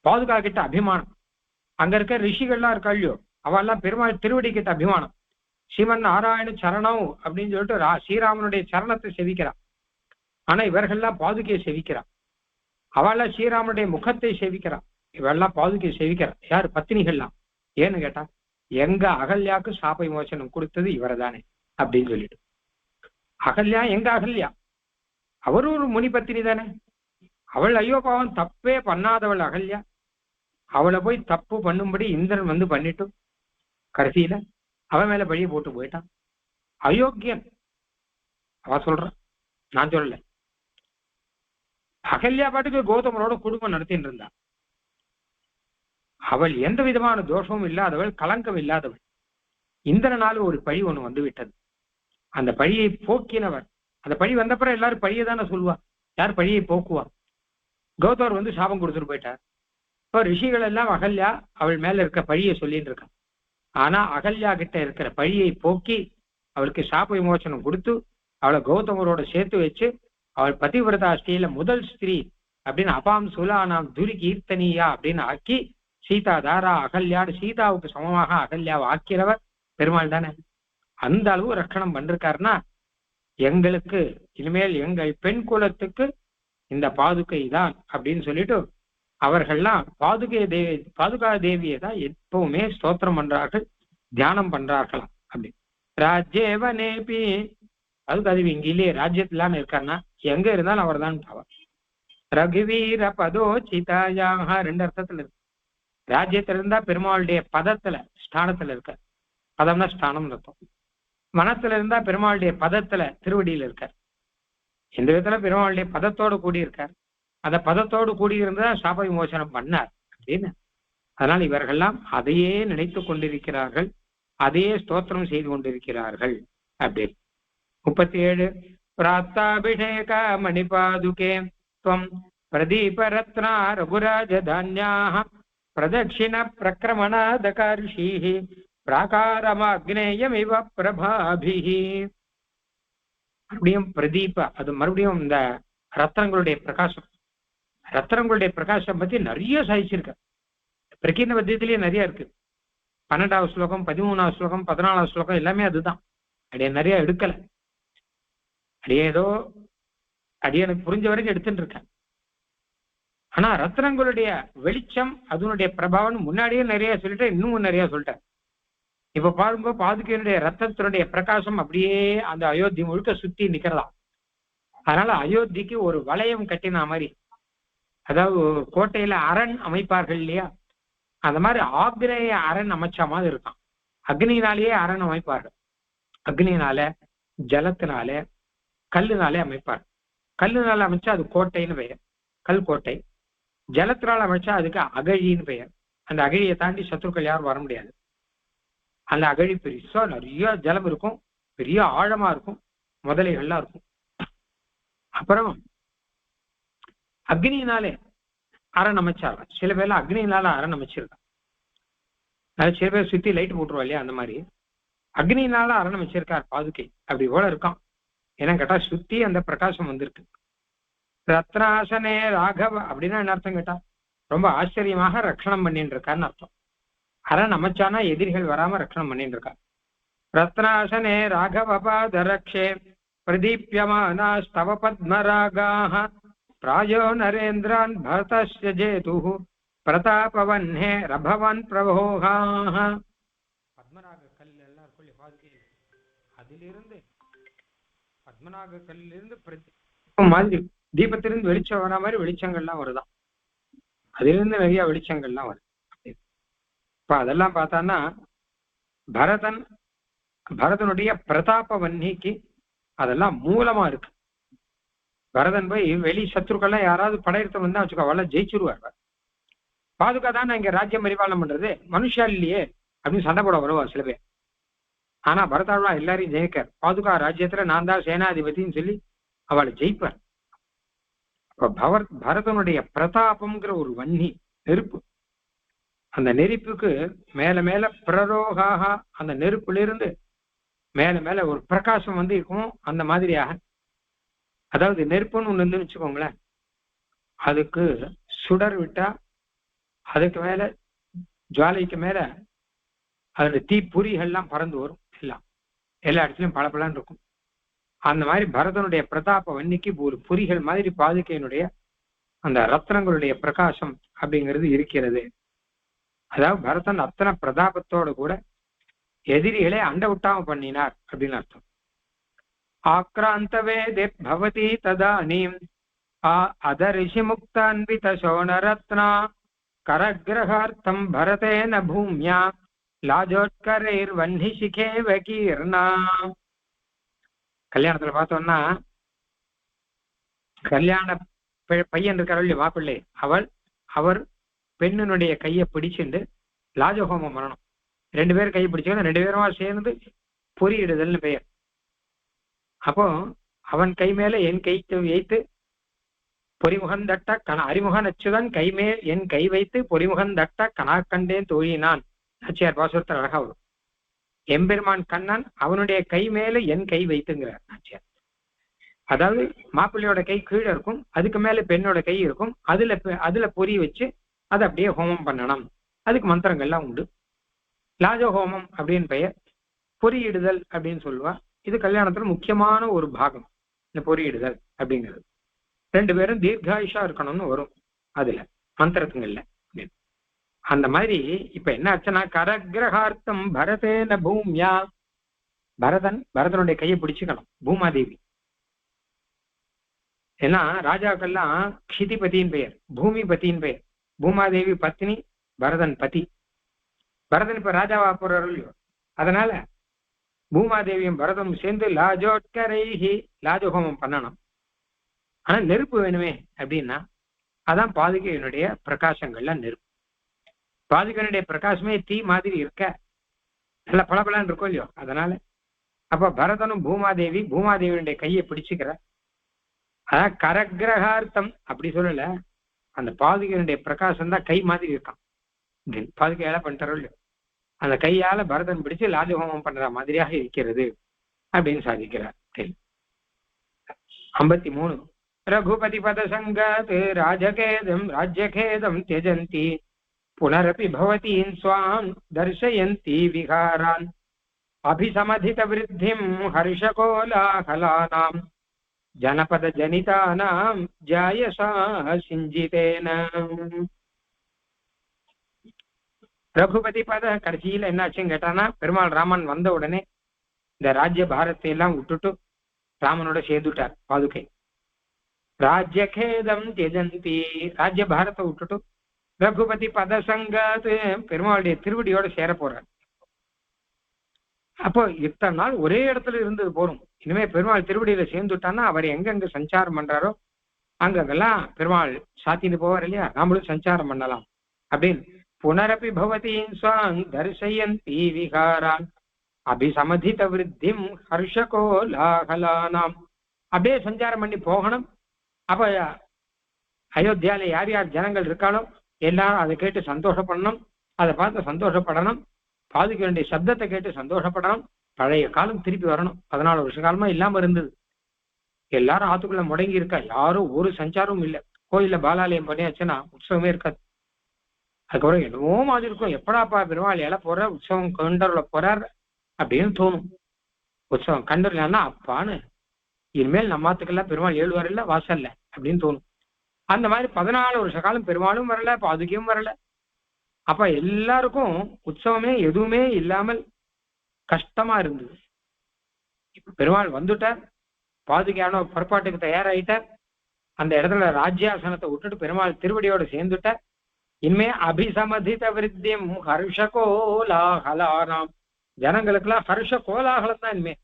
பாதுகா கிட்ட அபிமானம். அங்க இருக்க ரிஷிகள்லாம் இருக்கா இல்லையோ, அவெல்லாம் பெருமாள் திருவடி கிட்ட அபிமானம். ஸ்ரீமன் நாராயண சரணம் அப்படின்னு சொல்லிட்டு ஸ்ரீராமனுடைய சரணத்தை செவிக்கிறான். ஆனா இவர்கள்லாம் பாதுகையை செவிக்கிறான். அவெல்லாம் ஸ்ரீராமனுடைய முகத்தை செவிக்கிறான். இவெல்லாம் பாதுகையை செவிக்கிறான். யாரு? பத்தினிகள்லாம். ஏன்னு கேட்டா எங்க அகல்யாக்கு சாப விமோசனம் கொடுத்தது இவரை தானே அப்படின்னு சொல்லிட்டு. அகல்யா எங்க அகல்யா? அவரும் ஒரு முனி பத்தினி தானே. அவள் ஐயோ பாவம் தப்பே பண்ணாதவள் அகல்யா. அவளை போய் தப்பு பண்ணும்படி இந்திரன் வந்து பண்ணிட்டு கடைசியில அவன் மேல பழிய போட்டு போயிட்டான். அயோக்கியன் அவ சொல்றான், நான் சொல்லல. அகல்யா பாட்டுக்கு கௌதமனோட குடும்பம் நடத்தின்னு இருந்தான். அவள் எந்த விதமான தோஷமும் இல்லாதவள், கலங்கம் இல்லாதவள். இந்திரனால ஒரு பழி ஒண்ணு வந்து விட்டது. அந்த பழியை போக்கினவர். அந்த பழி வந்தப்புறம் எல்லாரும் பழியை தானே சொல்லுவா. யார் பழியை போக்குவா? கௌதமர் வந்து சாபம் கொடுத்துட்டு போயிட்டார். இப்போ ரிஷிகள் எல்லாம் அகல்யா அவள் மேல இருக்க பழியை சொல்லிட்டு இருக்கான். ஆனா அகல்யா கிட்ட இருக்கிற பழியை போக்கி அவளுக்கு சாப விமோசனம் கொடுத்து அவளை கௌதமரோட சேர்த்து வச்சு அவள் பதிவிரதா ஸ்ரீல முதல் ஸ்திரீ அப்படின்னு அபாம் சுலானாம் துரி கீர்த்தனியா அப்படின்னு ஆக்கி சீதா தாரா அகல்யாடு சீதாவுக்கு சமமாக அகல்யாவை ஆக்கிறவர் பெருமாள் தானே. அந்த அளவு ரட்சணம் பண்ணிருக்காருன்னா எங்களுக்கு இனிமேல் எங்கள் பெண் குலத்துக்கு இந்த பாதுகை தான் அப்படின்னு சொல்லிட்டு அவர்கள்லாம் பாதுகா தேவியை தான் எப்பவுமே ஸ்தோத்திரம் பண்றார்கள், தியானம் பண்றார்களாம். அப்படி ராஜ்யேவனேபி, பாதுகாதேவி இங்க இல்லையே ராஜ்யத்திலான்னு இருக்காருன்னா எங்க இருந்தாலும் அவர் தான் பாவம். ரகுவீர பதோச்சிதாயாக 2 அர்த்தத்துல இருக்கு. ராஜ்யத்துல இருந்தா பெருமாளுடைய பதத்துல ஸ்தானத்துல இருக்க. பதம்னா ஸ்தானம் அர்த்தம். மனத்துல இருந்தா பெருமாளுடைய பதத்துல திருவடியில இருக்கார். எந்த விதத்துல பெருமாளுடைய பதத்தோடு கூடியிருக்கார். அந்த பதத்தோடு கூடியிருந்தா சாப விமோசனம் பண்ணார் அப்படின்னு. அதனால் இவர்கள்லாம் அதையே நினைத்து கொண்டிருக்கிறார்கள், அதையே ஸ்தோத்திரம் செய்து கொண்டிருக்கிறார்கள் அப்படின்னு. 37 பிராப்தாபிஷேக மணிபாதுகே துவம் பிரதீப ரத்னா ரகுராஜதான்யாக பிரதட்சிண பிரக்ரமணாதகார்ஷீஹி பிராகாரமாக்னேயமிவ பிரபாபிஹி. மறுபடியும் பிரதீப, அது மறுபடியும் இந்த ரத்னங்களுடைய பிரகாசம். ரத்னங்களுடைய பிரகாசம் பத்தி நிறைய சாதிச்சிருக்க. பிரகீர்ண பத்தியத்திலேயே நிறைய இருக்கு. 12வது ஸ்லோகம், 13வது ஸ்லோகம், 14வது ஸ்லோகம் எல்லாமே அதுதான். அப்படியே நிறைய எடுக்கல. ஏதோ எனக்கு புரிஞ்ச வரைக்கும் எடுத்துட்டு இருக்கேன். ஆனா ரத்னங்களுடைய வெளிச்சம் அதனுடைய பிரபாவம் முன்னாடியே நிறைய சொல்லிட்டேன், இன்னும் நிறைய சொல்லிட்டேன். இப்ப பாருங்க, பாதுகையினுடைய ரத்தத்தினுடைய பிரகாசம் அப்படியே அந்த அயோத்தி முழுக்க சுத்தி நிக்கிறதாம். அதனால அயோத்திக்கு ஒரு வளையம் கட்டின மாதிரி, அதாவது கோட்டையில அரண் அமைப்பார்கள் இல்லையா, அந்த மாதிரி ஆக்னேய அரண் அமைச்ச மாதிரி இருக்கான். அக்னியினாலேயே அரண் அமைப்பார்கள். அக்னியினால, ஜலத்தினால, கல்லுனாலே அமைப்பார். கல்லுனால அமைச்சா அது கோட்டைன்னு பெயர், கல் கோட்டை. ஜலத்தினால அமைச்சா அதுக்கு அகழின்னு பெயர். அந்த அகழியை தாண்டி சத்துருக்கள் யாரும் வர முடியாது. அந்த அகழி பெருசா நிறைய ஜலம் இருக்கும், பெரிய ஆழமா இருக்கும், முதலைகள்லாம் இருக்கும். அப்புறம் அக்னியினாலே அரண் அமைச்சாங்க. சில பேர்லாம் அக்னியினால அரண் அமைச்சிருக்காங்க. சில பேர் சுத்தி லைட் போட்டுருவா இல்லையா, அந்த மாதிரி அக்னியினால அரண் அமைச்சிருக்கார் பாதுகை. அப்படி போல இருக்கான். ஏன்னா கேட்டா சுத்தி அந்த பிரகாசம் வந்திருக்கு. ரத்னாசனே ராகவ அப்படின்னா என்ன அர்த்தம் கேட்டா, ரொம்ப ஆச்சரியமாக ரட்சணம் பண்ணிட்டு இருக்காருன்னு அர்த்தம். அரண் அமைச்சானா எதிரிகள் வராம ரட்சணம் பண்ணிட்டு இருக்கார். ரத்னாசனே ராகவ பாதரக்ஷே பிரதீப்யமானா ஸ்தவ பத்மராகாஹ பிராயோ நரேந்திரான் பரதஸ்ய ஜேதுஹ பிரதாபவன்னே ரபவன் பிரபோகாஹ. பத்மராக கல் எல்லாம் சொல்லி பாதுகையில், அதிலிருந்து பத்மநாக கல்லிலிருந்து மாதிரி தீபத்திலிருந்து வெளிச்சம் வர மாதிரி வெளிச்சங்கள்லாம் வருதான். அதிலிருந்து நிறைய வெளிச்சங்கள்லாம் வருது. இப்ப அதெல்லாம் பார்த்தான்னா பரதனுடைய பிரதாப வன்னிக்கு அதெல்லாம் மூலமா இருக்கு. பரதன் போய் வெளி சத்ருக்கள்லாம் யாராவது படையெடுத்து வந்தா வச்சுக்கோ, அவள ஜெயிச்சிருவார். பாதுகா தான் இங்க ராஜ்யம் பரிபாலனம் பண்றது, மனுஷா இல்லையே அப்படின்னு சண்டை போட வருவா சில பேர். ஆனா பரதாழ்வா எல்லாரையும் ஜெயிக்கார். பாதுகா ராஜ்யத்துல நான் தான் சேனாதிபதினு சொல்லி அவளை ஜெயிப்பார். அப்ப பரதனுடைய பிரதாபம்ங்கிற ஒரு வன்னி நெருப்பு, அந்த நெருப்புக்கு மேல மேல பிரரோகாக, அந்த நெருப்புல மேல மேல ஒரு பிரகாசம் வந்து இருக்கும். அந்த மாதிரியாக, அதாவது நெருப்புன்னு ஒண்ணு இருந்து வச்சுக்கோங்களேன், அதுக்கு சுடர் விட்டா அதுக்கு மேல ஜுவாலைக்கு மேல அதோட தீப்புரிகள்லாம் பறந்து வரும். எல்லா இடத்துலயும் பளபளன்னு இருக்கும். அந்த மாதிரி பரதனுடைய பிரதாப வன்னிக்கு ஒரு புரிகள் மாதிரி பாதுகையினுடைய அந்த ரத்னங்களுடைய பிரகாசம் அப்படிங்கிறது இருக்கிறது. அதாவது பரதன் அத்தனை பிரதாபத்தோடு கூட எதிரிகளை அண்ட விட்டாம பண்ணினார் அப்படின்னு அர்த்தம். ஆக்ராந்தவே பவதி ததானீம் அதரிஷி முக்தான்வித சோணரத்னா கரகிரகார்த்தம் பரதேன பூமியா லாஜோத்கரைர் வன்னி சிகே வகீர்ணா. கல்யாணத்துல பார்த்தோம்னா கல்யாண பையன் இருக்கிற மாப்பிள்ளை, அவர் பெண்ணினுடைய கையை பிடிச்சுண்டு லாஜஹோமம் பண்ணணும். 2 பேர் கையை பிடிச்சுக்கணும், 2 பேருமா சேர்ந்து பொறியிடுதல்னு பெயர். அப்போ அவன் கை மேல என் கைக்கு வைத்து பொறிமுகன் தட்ட அறிமுகன் அச்சுதன் கைமேல் என் கை வைத்து பொறிமுகன் தட்ட கனா கண்டேன் தோழினான். நாச்சியார் பாசுரத்தில் அழகா வரும். எம்பெருமான் கண்ணன் அவனுடைய கை மேல என் கை வைத்துங்கிறார் நாச்சியார். அதாவது மாப்பிள்ளையோட கை கீழே இருக்கும், அதுக்கு மேல பெண்ணோட கை இருக்கும், அதுல பொறி வச்சு அதை அப்படியே ஹோமம் பண்ணணும். அதுக்கு மந்திரங்கள்லாம் உண்டு. லாஜ ஹோமம் அப்படின்னு பெயர். பொறியிடுதல் அப்படின்னு சொல்லுவா. இது கல்யாணத்துல முக்கியமான ஒரு பாகம், இந்த பொறியிடுதல் அப்படிங்கிறது. 2 பேரும் தீர்காயுஷா இருக்கணும்னு வரும் அதுல மந்திரத்துங்கள்ல. அந்த மாதிரி இப்ப என்ன ஆச்சுன்னா, கரகிரகார்த்தம் பரதேன பூமியா, பரதனுடைய கையை பிடிச்சுக்கணும் பூமாதேவி. ஏன்னா ராஜாக்கள்லாம் க்ஷிதிபதியின் பெயர், பூமிபதியின் பெயர். பூமாதேவி பத்னி, பரதன் பதி. பரதன் இப்ப ராஜாவா போறாரு இல்லையோ, அதனால பூமாதேவியும் பரதனும் சேர்ந்து லாஜோட்கரைஹி லாஜஹோமம் பண்ணணும். ஆனா நெருப்பு வேணுமே அப்படின்னா அதான் பாதுகையினுடைய பிரகாசங்கள்ல நெருப்பு. பாதுகையினுடைய பிரகாசமே தீ மாதிரி இருக்க, நல்ல பளபளன்னு இருக்கும் இல்லையோ. அதனால அப்ப பரதனும் பூமாதேவியுடைய கையை பிடிச்சுக்கிற. அதான் கரகிரகார்த்தம் அப்படி சொல்லல, அந்த பாதுகையினுடைய பிரகாசம் தான் கை மாதிரி இருக்கான். பாதுகையால பண்ணிட்டாரோ இல்லையோ, அந்த கையால பரதன் பிடிச்சு லாஜஹோமம் பண்ற மாதிரியாக இருக்கிறது அப்படின்னு சாதிக்கிறார். 53 ரகுபதி பத சங்காத் ராஜ்யகேதம் தியஜந்தி புனரபி பவதீன் ஸ்வாம் தர்சயந்தி விகாரான் அபிசமதித விருத்திம் ஹர்ஷகோலாஹலானாம் ஜனபத ஜனிதானாம் ஜாயசா சிஞ்சிதேன. ரகுபதி பத கடைசியில என்னாச்சுன்னு கேட்டானா, பெருமாள் ராமன் வந்த உடனே இந்த ராஜ்ய பாரத்தை எல்லாம் விட்டுட்டு ராமனோட சேர்ந்துட்டார் பாதுகை. ராஜ்யகேதம் தியஜந்தி, ராஜ்ய பாரத்தை விட்டுட்டு ரகுபதி பத சங்காது பெருமாளுடைய திருவடியோட சேர போறார். அப்போ இத்தனை நாள் ஒரே இடத்துல இருந்தது போரும், இனிமே பெருமாள் திருவடியில சேர்ந்துட்டான்னா அவர் எங்கெங்க சஞ்சாரம் பண்றாரோ அங்கெல்லாம் பெருமாள் சாத்திட்டு போவார் இல்லையா, நாமளும் சஞ்சாரம் பண்ணலாம் அப்படின்னு. புனரப்பி பவதீன் ஸ்வாங் தரிசயந்தி விகாரான் அபிசமதித விருத்திம் ஹர்ஷகோலாகலானாம். அப்படியே சஞ்சாரம் பண்ணி போகணும். அப்ப அயோத்தியால யார் யார் ஜனங்கள் இருக்காளோ எல்லாரும் அதை கேட்டு சந்தோஷப்படணும், அதை பார்த்து சந்தோஷப்படணும், பாதுக்க வேண்டிய சப்தத்தை கேட்டு சந்தோஷப்படணும். பழைய காலம் திருப்பி வரணும். 14 வருஷ காலமா இல்லாம இருந்தது. எல்லாரும் ஆத்துக்குள்ள முடங்கி இருக்கா, யாரும் ஒரு சஞ்சாரமும் இல்லை. கோயில்ல பாலாலயம் பண்ணியாச்சுன்னா உற்சவமே இருக்காது. அதுக்கப்புறம் என்னவோ மாதிரி இருக்கும், எப்படாப்பா பெருமாள் இலை போற உற்சவம் கண்டருள போறார் அப்படின்னு தோணும். உற்சவம் கண்டர்லன்னா அப்பான்னு இனிமேல் நம்மாத்துக்கெல்லாம் பெருமாள் 7 வரல வாசல்ல அப்படின்னு தோணும். அந்த மாதிரி 14 வருஷ காலம் பெருமாளும் வரல, பாதுகையும் வரல. அப்ப எல்லாருக்கும் உற்சவமே எதுவுமே இல்லாமல் கஷ்டமா இருந்தது. இப்ப பெருமாள் வந்துட்டார், பாதுகையான புறப்பாட்டுக்கு தயாராயிட்டார். அந்த இடத்துல ராஜ்யாசனத்தை விட்டுட்டு பெருமாள் திருவடியோட சேர்ந்துட்டார். இனிமே அபிசமதித விருத்தியம் ஹர்ஷ கோலாகலானாம், ஜனங்களுக்கெல்லாம் ஹர்ஷ கோலாகலம் தான் இனிமே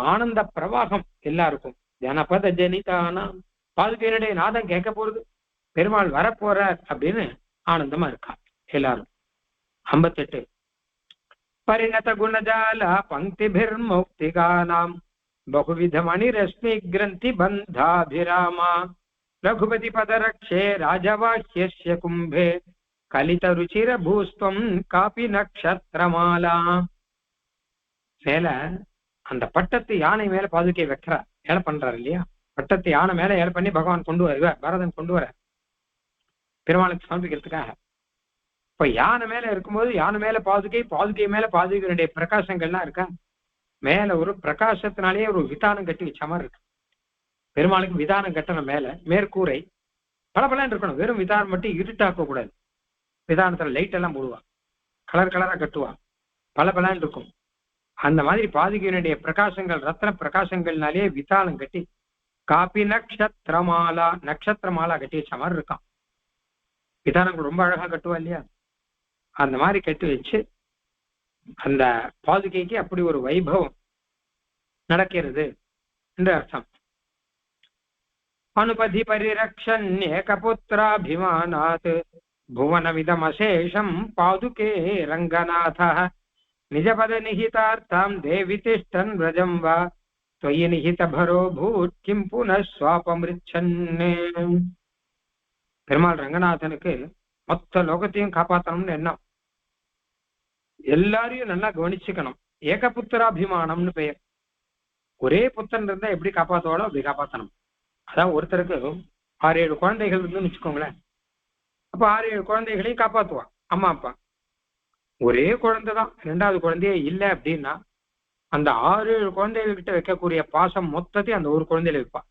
ஆனந்த பிரவாகம் எல்லாருக்கும். ஜனபத ஜனிதானாம், பாதுகையினுடைய நாதம் கேட்க போறது, பெருமாள் வரப்போறார் அப்படின்னு ஆனந்தமா இருக்கா எல்லாரும். 58 பரிணத குணஜால பங்கிபிர் மௌக்திகானாம் பகுவித மணிரஸ்மி கிரந்தி பந்தாபிராமா ரகுபதி பதரக்ஷே ராஜவாஹ்யஸ்ய கும்பே கலித ருச்சிர பூஸ்வம் காபி நக்ஷத்ரமாலா. மேல அந்த பட்டத்து யானை மேல பாதுகை வைக்கிறா, ஏழை பண்றாரு இல்லையா, பட்டத்து யானை மேல ஏழை பண்ணி பகவான் கொண்டு வர, பரதன் கொண்டு வர பெருமாளுக்கு சமர்ப்பிக்கிறதுக்காக. இப்ப யானை மேல இருக்கும்போது யானை மேல பாதுகை, பாதுகை மேல பாதுகையுடைய பிரகாசங்கள்லாம் இருக்கா. மேல ஒரு பிரகாசத்தினாலேயே ஒரு விதானம் கட்டி வச்ச மாதிரி இருக்கு. பெருமாளுக்கு விதானம் கட்டணும், மேல மேற்கூரை பலபலன்னு இருக்கணும். வெறும் விதானம் மட்டும் இருட்டாக்க கூடாது. விதானத்துல லைட் எல்லாம் போடுவா, கலர் கலரா கட்டுவா, பலபலன்னு இருக்கும். அந்த மாதிரி பாதுகையினுடைய பிரகாசங்கள் ரத்ன பிரகாசங்கள்னாலேயே விதானம் கட்டி காப்பி நக்ஷத்ரமாலா, நட்சத்திரமாலா கட்டி வச்ச மாதிரி இருக்கான். விதானங்கள் ரொம்ப அழகா கட்டுவா இல்லையா, அந்த மாதிரி கட்டி வச்சு அந்த பாதுகைக்கு அப்படி ஒரு வைபவம் நடக்கிறது என்று அர்த்தம். அனுபதி பரிரக்ஷன் ஏகபுத்திராபிமானாத் புவனமிதமசேஷம் பாதுகே ரங்கநாத நிஜபத நிஹிதார்த்தாம் தேவி திஷ்டன் விரஜம் வா त्वयि निहित भरो भूत किम पुनः स्वापमृच्छन्ने. பெருமாள் ரங்கநாதனுக்கு மொத்த லோகத்தையும் காப்பாற்றணும்னு எண்ணம். எல்லாரையும் நல்லா கவனிச்சுக்கணும். ஏகபுத்திராபிமானம்னு பெயர். ஒரே புத்திரன் இருந்தா எப்படி காப்பாற்றுவாளோ அப்படி காப்பாற்றணும். அதான் ஒருத்தருக்கு 6-7 குழந்தைகள் இருந்துன்னு வச்சுக்கோங்களேன். அப்ப 6-7 குழந்தைகளையும் காப்பாற்றுவான் அம்மா அப்பா. ஒரே குழந்தைதான், 2வது குழந்தையே இல்லை அப்படின்னா அந்த 6-7 குழந்தைகள் கிட்ட வைக்கக்கூடிய பாசம் மொத்தத்தையும் அந்த ஒரு குழந்தையில வைப்பா.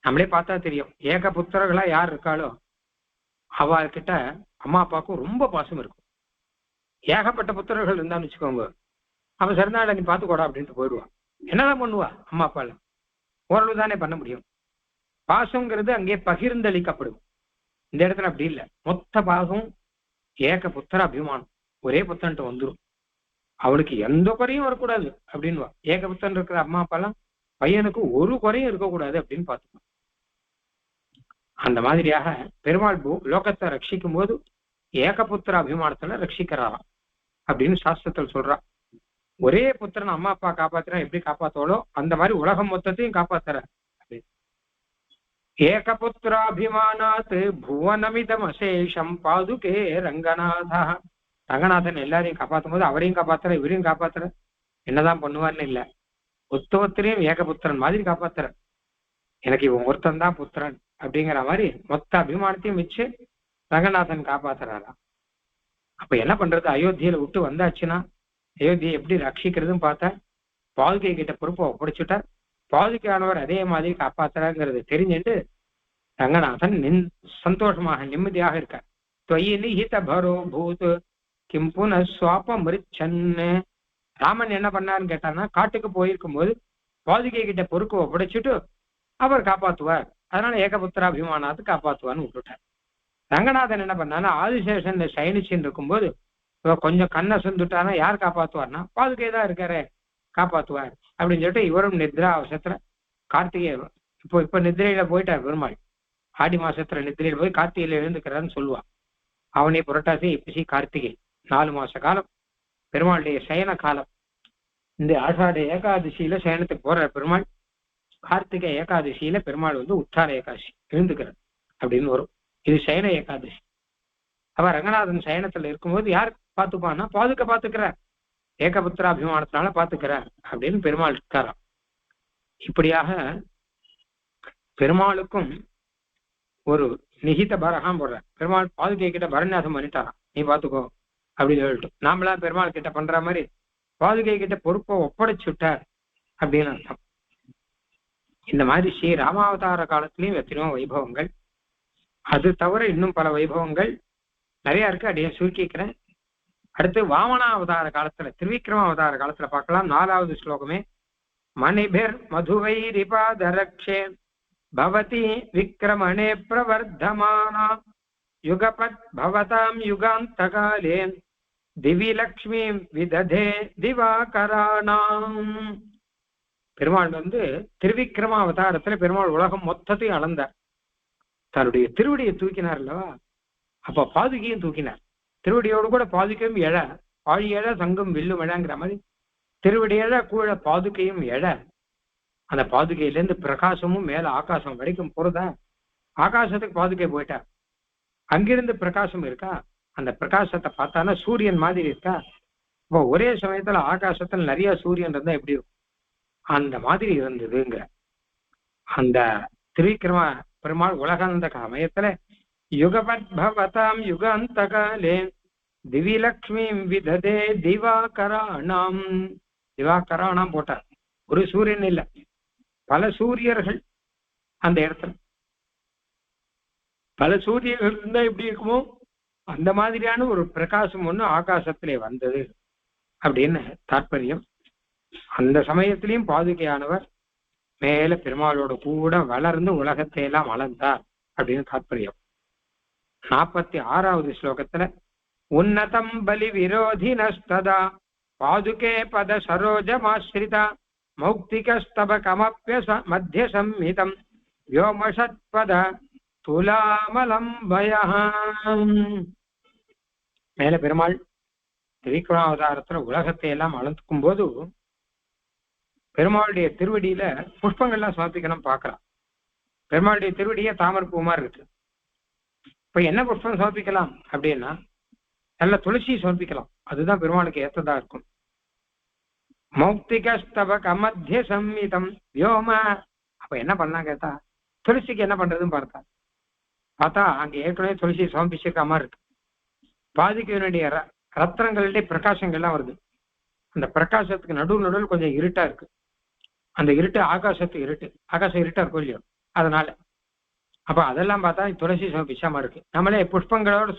நம்மளே பார்த்தா தெரியும், ஏக புத்திரர்களா யார் இருக்காளோ அவகிட்ட அம்மா அப்பாவுக்கும் ரொம்ப பாசம் இருக்கும். ஏகப்பட்ட புத்திரர்கள் இருந்தான்னு வச்சுக்கோங்க, அவன் சரிநாள நீ பார்த்துக்கூடா அப்படின்ட்டு போயிடுவான். என்னதான் பண்ணுவா அம்மா அப்பால, ஓரளவு தானே பண்ண முடியும். பாசங்கிறது அங்கே பகிர்ந்தளிக்கப்படும். இந்த இடத்துல அப்படி இல்லை, மொத்த பாசம் ஏக புத்திர அபிமானம் ஒரே புத்தன்ட்டு வந்துடும். அவளுக்கு எந்த குறையும் வரக்கூடாது அப்படின்வா. ஏகபுத்தன் இருக்கிற அம்மா அப்பாலாம் பையனுக்கு ஒரு குறையும் இருக்கக்கூடாது அப்படின்னு பார்த்துக்கணும். அந்த மாதிரியாக பெருமாள் லோகத்தை ரட்சிக்கும் போது ஏகபுத்திர அபிமானத்துல ரட்சிக்கிறாராம் அப்படின்னு சாஸ்திரத்தில் சொல்றா. ஒரே புத்திரன் அம்மா அப்பா காப்பாத்துறா எப்படி காப்பாத்தாலோ அந்த மாதிரி உலகம் மொத்தத்தையும் காப்பாத்துற. ஏகபுத்திராபிமானாத் புவனமிதம் அசேஷம் பாதுகே ரங்கநாதா. ரங்கநாதன் எல்லாரையும் காப்பாற்றும் போது அவரையும் காப்பாத்துற இவரையும் காப்பாத்துற. என்னதான் பண்ணுவார்னு இல்லை, ஒருத்தரையும் ஏகபுத்திரன் மாதிரி காப்பாத்துற. எனக்கு இவன் ஒருத்தன் தான் புத்திரன் அப்படிங்கிற மாதிரி மொத்த அபிமானத்தையும் வச்சு ரங்கநாதன் காப்பாத்துறாராம். அப்ப என்ன பண்றது, அயோத்தியில விட்டு வந்தாச்சுன்னா அயோத்தியை எப்படி ரட்சிக்கிறதுன்னு பார்த்தா பாதுகை கிட்ட பொறுப்பை ஒப்படைச்சுட்டார். பாதுகையானவர் அதே மாதிரி காப்பாத்துறாங்கிறது தெரிஞ்சுட்டு ரங்கநாதன் சந்தோஷமாக நிம்மதியாக இருக்கார். தொயி நிஹித பரோ பூத் கிம் புன சுவாப மிருச்சன்னு. ராமன் என்ன பண்ணாருன்னு கேட்டான்னா, காட்டுக்கு போயிருக்கும் போது பாதுகை கிட்ட பொறுக்க ஒப்படைச்சிட்டு அவர் காப்பாத்துவார், அதனால ஏகபுத்திர அபிமானத்தை காப்பாத்துவார்னு விட்டுட்டார். ரங்கநாதன் என்ன பண்ணான்னா, ஆதிசேஷன் சயனிச்சுன்னு இருக்கும்போது கொஞ்சம் கண்ணை சுந்துட்டானா யார் காப்பாத்துவார்னா பாதுகை தான் இருக்காரு காப்பாத்துவார் அப்படின்னு சொல்லிட்டு இவரும் நித்ரா அவசரத்துல கார்த்திகை இப்ப நித்திரையில போயிட்டார் பெருமாள். ஆடி மாசத்துல நித்திரையில போய் கார்த்திகையில எழுந்துக்கிறாருன்னு சொல்லுவான். அவனே புரட்டாசி இப்பசி கார்த்திகை 4 மாச காலம் பெருமாளுடைய சயன காலம். இந்த ஆஷாட ஏகாதசியில சயனத்துக்கு போற பெருமாள், கார்த்திகை ஏகாதசியில பெருமாள் உத்தார ஏகாதசி எழுந்துக்கிறார் அப்படின்னு வரும். இது சயன ஏகாதசி. அவ ரங்கநாதன் சயனத்துல இருக்கும்போது யார் பார்த்துப்பான்னா பாதுகை பார்த்துக்கிறார், ஏகபுத்திர அபிமானத்தினால பார்த்துக்கிறார் அப்படின்னு பெருமாள் இருக்காராம். இப்படியாக பெருமாளுக்கும் ஒரு நிகித பரகாம் போடுறார். பெருமாள் பாதுகை கிட்ட பரநியாசம் பண்ணிட்டாராம், நீ பார்த்துக்கோ அப்படின்னு சொல்லிட்டு. நாமளா பெருமாள் கிட்ட பண்ற மாதிரி பாதுகை கிட்ட பொறுப்பை ஒப்படைச்சு விட்டார் அப்படின்னு அர்த்தம். இந்த மாதிரி ஸ்ரீ ராமாவதார காலத்திலையும் எத்தனையோ வைபவங்கள், அது தவிர இன்னும் பல வைபவங்கள் நிறைய இருக்கு. அப்படியே சுருக்கிக்கிறேன். அடுத்து வாமனா அவதார காலத்துல, திருவிக்ரம அவதார காலத்துல பார்க்கலாம். 4வது ஸ்லோகமே மணிபிர் மதுவைரிபாதரக்ஷே பவதி விக்ரமணே பிரவர்தமானா யுகபத் பவதாம் யுகாந்தகாலே திவி லக்ஷ்மி விததே திவாகராணாம். பெருமாள் திருவிக்ரம அவதாரத்துல பெருமாள் உலகம் மொத்தத்தையும் அளந்தார். தன்னுடைய திருவடியை தூக்கினார் அல்லவா, அப்ப பாதுகையும் தூக்கினார். திருவடியோடு கூட பாதுகையும் எழ, ஆழி எழ சங்கம் வில்லும் எழங்கிற மாதிரி திருவடி எழ கூட பாதுகையும் எழ. அந்த பாதுகையிலேருந்து பிரகாசமும் மேல ஆகாசம் வரைக்கும் போறதா, ஆகாசத்துக்கு பாதுகை போயிட்டார். அங்கிருந்து பிரகாசம் இருக்கா, அந்த பிரகாசத்தை பார்த்தானா சூரியன் மாதிரி இருக்கா. இப்போ ஒரே சமயத்துல ஆகாசத்துல நிறைய சூரியன் இருந்தா எப்படி இருக்கும், அந்த மாதிரி இருந்ததுங்கிற அந்த திருவிக்கிரம பெருமாள் உலகாந்த சமயத்துல யுகபத் பவதாம் யுகாந்தகாலே திவி லக்ஷ்மி விததே திவாகராணாம். திவாகராணாம் போட்டார். ஒரு சூரியன் இல்ல, பல சூரியர்கள் அந்த இடத்துல. பல சூரியர்கள் இருந்தா எப்படி இருக்குமோ அந்த மாதிரியான ஒரு பிரகாசம் ஒண்ணு ஆகாசத்திலே வந்தது அப்படின்னு தாற்பயம். அந்த சமயத்திலையும் பாதுகையானவர் மேல பெருமாளோட கூட வளர்ந்து உலகத்தை எல்லாம் வளர்ந்தார் அப்படின்னு தாற்பயம். 46வது ஸ்லோகத்துல உன்னதம் பலி விரோதினஸ்ததா பாதுகே பத சரோஜமாஸ்ரிதா மௌக்திகஸ்தப கமப்ய மத்திய சம்மிதம் வ்யோமஷத்பத துலாமலம்பயம். மேல பெருமாள் திருவிக்ரமாவதாரத்துல உலகத்தை எல்லாம் அளந்துக்கும் போது பெருமாளுடைய திருவடியில புஷ்பங்கள்லாம் சமர்ப்பிக்கணும் பார்க்கலாம். பெருமாளுடைய திருவடியே தாமரை பூ மாதிரி இருக்கு. இப்ப என்ன புஷ்பம் சமர்ப்பிக்கலாம் அப்படின்னா நல்ல துளசி சமர்ப்பிக்கலாம், அதுதான் பெருமாளுக்கு ஏற்றதா இருக்கும். மௌக்திகஸ்தப கமத்திய சம்மிதம் வியோம. அப்ப என்ன பண்ணா கேட்டா துளசிக்கு என்ன பண்றதுன்னு பார்த்தா அங்க ஏற்கனவே துளசி சமர்ப்பிச்சிருக்க மாதிரி இருக்கு. பாதுகையினுடைய ரத்னங்களுடைய பிரகாசங்கள்லாம் வருது. அந்த பிரகாசத்துக்கு நடுவில் கொஞ்சம் இருட்டா இருக்கு. அந்த இருட்டு ஆகாசத்துக்கு இருட்டு, ஆகாசம் இருட்டா இருக்கும் இல்லையோ, அதனால அப்ப அதெல்லாம் பார்த்தா துளசி சமர்ப்பிச்சாம இருக்கு. நம்மளே புஷ்பங்களோட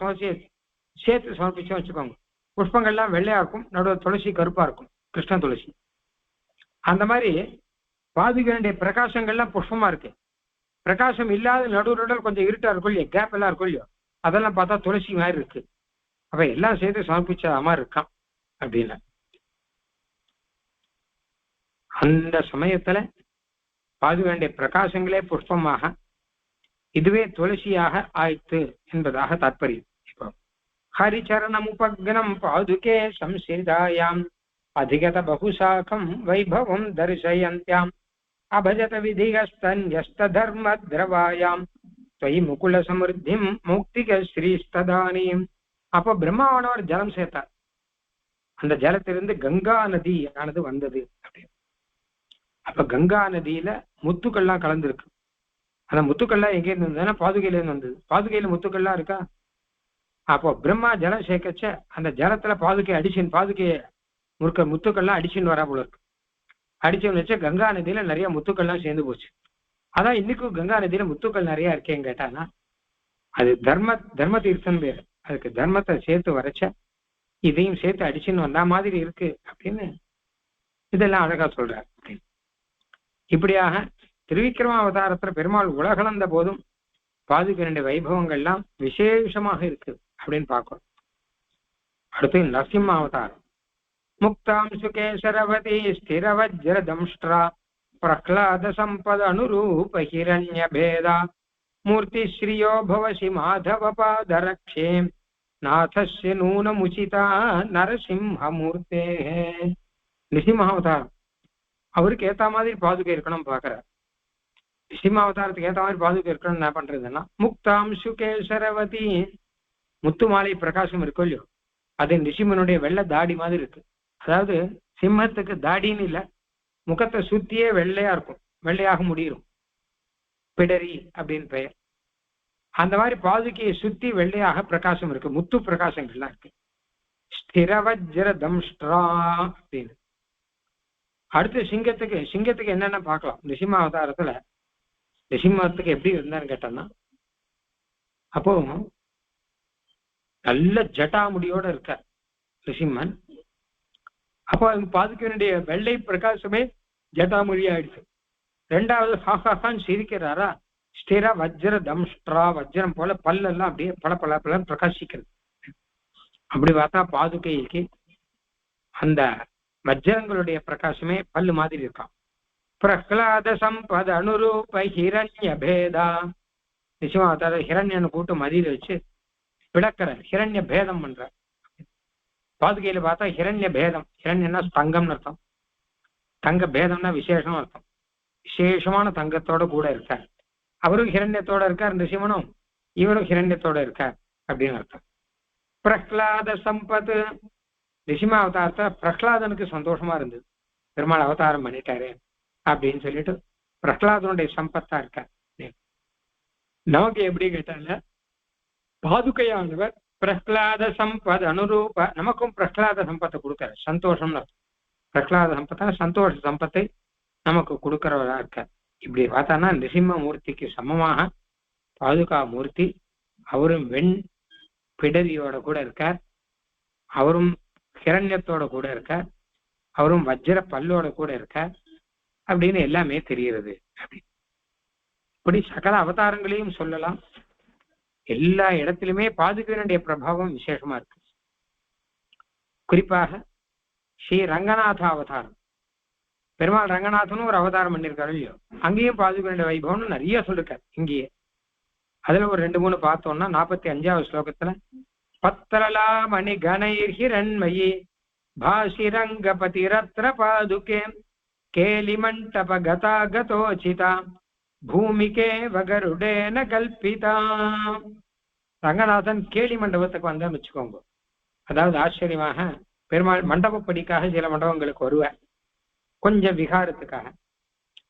சேர்த்து சமர்ப்பிச்சோம் வச்சுக்கோங்க, புஷ்பங்கள்லாம் வெள்ளையா இருக்கும், நடுவில் துளசி கருப்பா இருக்கும், கிருஷ்ண துளசி. அந்த மாதிரி பாதுகையினுடைய பிரகாசங்கள்லாம் புஷ்பமா இருக்கு. பிரகாசம் இல்லாத நடுவில் கொஞ்சம் இருட்டா இருக்கும் இல்லையோ, கேப் எல்லாம் இருக்கும் இல்லையோ, அதெல்லாம் பார்த்தா துளசி மாதிரி இருக்கு. அப்ப எல்லாம் சேர்த்து சமர்ப்பிச்ச மாதிரி இருக்கான் அப்படின்னு. அந்த சமயத்துல பாதுகையுடைய பிரகாசங்களே புஷ்பமாக இதுவே துளசியாக ஆயிற்று என்பதாக தாற்பயம். இப்போ ஹரிச்சரணம் உபக்னம் பாதுகே சம்சிதாயாம் அதிகத பகுசாகம் வைபவம் தரிசயந்தியாம் அபஜத விதிகஸ்தன்யஸ்த தர்ம திரவாயாம் தொய் முகுல சமிருத்திம் மௌக்திக ஸ்ரீஸ்ததானியும். அப்ப பிரம்மாவானவர் ஜலம் சேர்த்தார். அந்த ஜலத்திலிருந்து கங்கா நதி ஆனது வந்தது அப்படின்னு. அப்ப கங்கா நதியில முத்துக்கள்லாம் கலந்துருக்கு. அந்த முத்துக்கள்லாம் எங்க இருந்து வந்ததுன்னா பாதுகையில இருந்து வந்தது. பாதுகையில முத்துக்கள்லாம் இருக்கா. அப்போ பிரம்மா ஜலம் சேர்க்கச்ச அந்த ஜலத்துல பாதுகையை முறுக்க முத்துக்கள்லாம் அடிச்சுன்னு வரா போல இருக்கு. அடிச்சவன் வச்ச கங்கா நதியில நிறைய முத்துக்கள்லாம் சேர்ந்து போச்சு. அதான் இன்னைக்கும் கங்கா நதியில முத்துக்கள் நிறைய இருக்கேன்னு கேட்டானா அது தர்ம தீர்த்தம் பேரு. அதுக்கு தர்மத்தை சேர்த்து வரைச்ச இதையும் சேர்த்து அடிச்சுன்னு வந்தா மாதிரி இருக்கு அப்படின்னு இதெல்லாம் அழகா சொல்றாரு. இப்படியாக திருவிக்கிரம அவதாரத்துல பெருமாள் உலகளந்த போதும் பாதுகையினுடைய வைபவங்கள்லாம் விசேஷமாக இருக்கு அப்படின்னு பார்க்கணும். அடுத்து நரசிம்ம அவதாரம். முக்தாம் சுகேசரவதி ஸ்திரவஜ்ர தம்ஷ்ட்ரா பிரஹ்லாத சம்பத அனுரூப ஹிரண்ய பேதா மூர்த்தி ஸ்ரீயோ பவசி மாதவ பாதரக்ஷே நாதஸ்ய நூனமுச்சிதா நரசிம்ம மூர்த்தே. நிசிம்ம அவதாரம் அவருக்கு ஏத்த மாதிரி பாதுகை இருக்கணும் பாக்குறார். நிசிம்ம அவதாரத்துக்கு ஏத்த மாதிரி பாதுகை இருக்கணும் என்ன பண்றதுன்னா முக்தாம் சுகேசரவதி முத்து மாலை பிரகாசம் இருக்கும் இல்லையோ அது நிசிம்மனுடைய வெள்ளை தாடி மாதிரி இருக்கு. அதாவது சிம்மத்துக்கு தாடின்னு இல்ல, முகத்தை சுத்தியே வெள்ளையா இருக்கும், வெள்ளையாக முடியும், பிடரி அப்படின்னு பெயர். அந்த மாதிரி பாதுகையை சுத்தி வெள்ளையாக பிரகாசம் இருக்கு, முத்து பிரகாசங்கள்லாம் இருக்கு. ஸ்திரவஜ்ர தம்ஷ்ட்ரா அப்படின்னு. அடுத்து சிங்கத்துக்கு என்னென்ன பார்க்கலாம். நிசிம்ம அவதாரத்துல நிசிம்மத்துக்கு எப்படி இருந்தான்னு கேட்டோம்னா அப்போ நல்ல ஜட்டாமுடியோட இருக்கார் நிசிம்மன். அப்போ பாதுகையினுடைய வெள்ளை பிரகாசமே ஜட்டாமொழி ஆயிடுச்சு. ரெண்டாவது ஹாஹான்னு சிரிக்கிறாரா, ஸ்திர வஜ்ர தம்ஷ்ட்ரா, வஜ்ரம் போல பல்லெல்லாம் அப்படியே பல பிரகாசிக்கிறது. அப்படி பார்த்தா பாதுகைக்கு அந்த வஜ்ரங்களுடைய பிரகாசமே பல்லு மாதிரி இருக்கான். பிரஹ்லாத சம்பத அனுரூப ஹிரண்ய பேதா. நிச்சயமா ஹிரண்யனை கூட்டு மதியில வச்சு விளக்குற ஹிரண்ய பேதம் பண்ற. பாதுகையில பார்த்தா ஹிரண்ய பேதம், ஹிரண்யன்னா தங்கம்னு அர்த்தம், தங்க பேதம்னா விசேஷம் அர்த்தம். விசேஷமான தங்கத்தோட கூட இருக்கார். அவரும் ஹிரண்யத்தோட இருக்கார் நிசிம்மனும், இவரும் ஹிரண்யத்தோட இருக்கார் அப்படின்னு அர்த்தம். பிரஹ்லாத சம்பத். நிசிம்ம அவதாரத்தை பிரஹ்லாதனுக்கு சந்தோஷமா இருந்தது, பெருமாள் அவதாரம் பண்ணிட்டாரு அப்படின்னு சொல்லிட்டு பிரஹ்லாதனுடைய சம்பத்தா இருக்கார். நமக்கு எப்படி கேட்டால பாதுகையானவர் பிரஹ்லாத சம்பத் அனுரூப, நமக்கும் பிரஹ்லாத சம்பத்தை கொடுக்கிறார். சந்தோஷம்னு அர்த்தம். பிரஹ்லாத சம்பத்தான சந்தோஷ சம்பத்தை நமக்கு கொடுக்கிறவரா இருக்கார். இப்படி பார்த்தானா நிசிம்ம மூர்த்திக்கு சமமாக பாதுகா மூர்த்தி, அவரும் வெண் பிடரியோட கூட இருக்கார், அவரும் ஹிரண்யத்தோட கூட இருக்கார், அவரும் வஜ்ர பல்லோட கூட இருக்கார் அப்படின்னு எல்லாமே தெரிகிறது. அப்படி இப்படி சகல அவதாரங்களையும் சொல்லலாம். எல்லா இடத்திலுமே பாதுகையினுடைய பிரபாவம் விசேஷமா இருக்கு. குறிப்பாக ஸ்ரீ ரங்கநாத அவதாரம், பெருமாள் ரங்கநாதனும் ஒரு அவதாரம் பண்ணியிருக்காரு இல்லையோ, அங்கேயும் பாதுகையினுடைய வைபவம்னு நிறைய சொல்லிருக்காரு. இங்கேயே அதுல ஒரு 2-3 பார்த்தோம்னா 45வது ஸ்லோகத்துல பத்திரலா மணி கணயிர் ஹிரண்மயி பாஷிரங்கபதி ரத்ர பாதுகே கேலி மண்டப கதாகதோசிதா பூமிகே வகருடேன கல்பிதா. ரங்கநாதன் கேலி மண்டபத்துக்கு வந்தான்னு வச்சுக்கோங்க. அதாவது ஆச்சரியமாக பெருமாள் மண்டபப்படிக்காக சில மண்டபங்களுக்கு வருவார், கொஞ்சம் விகாரத்துக்காக,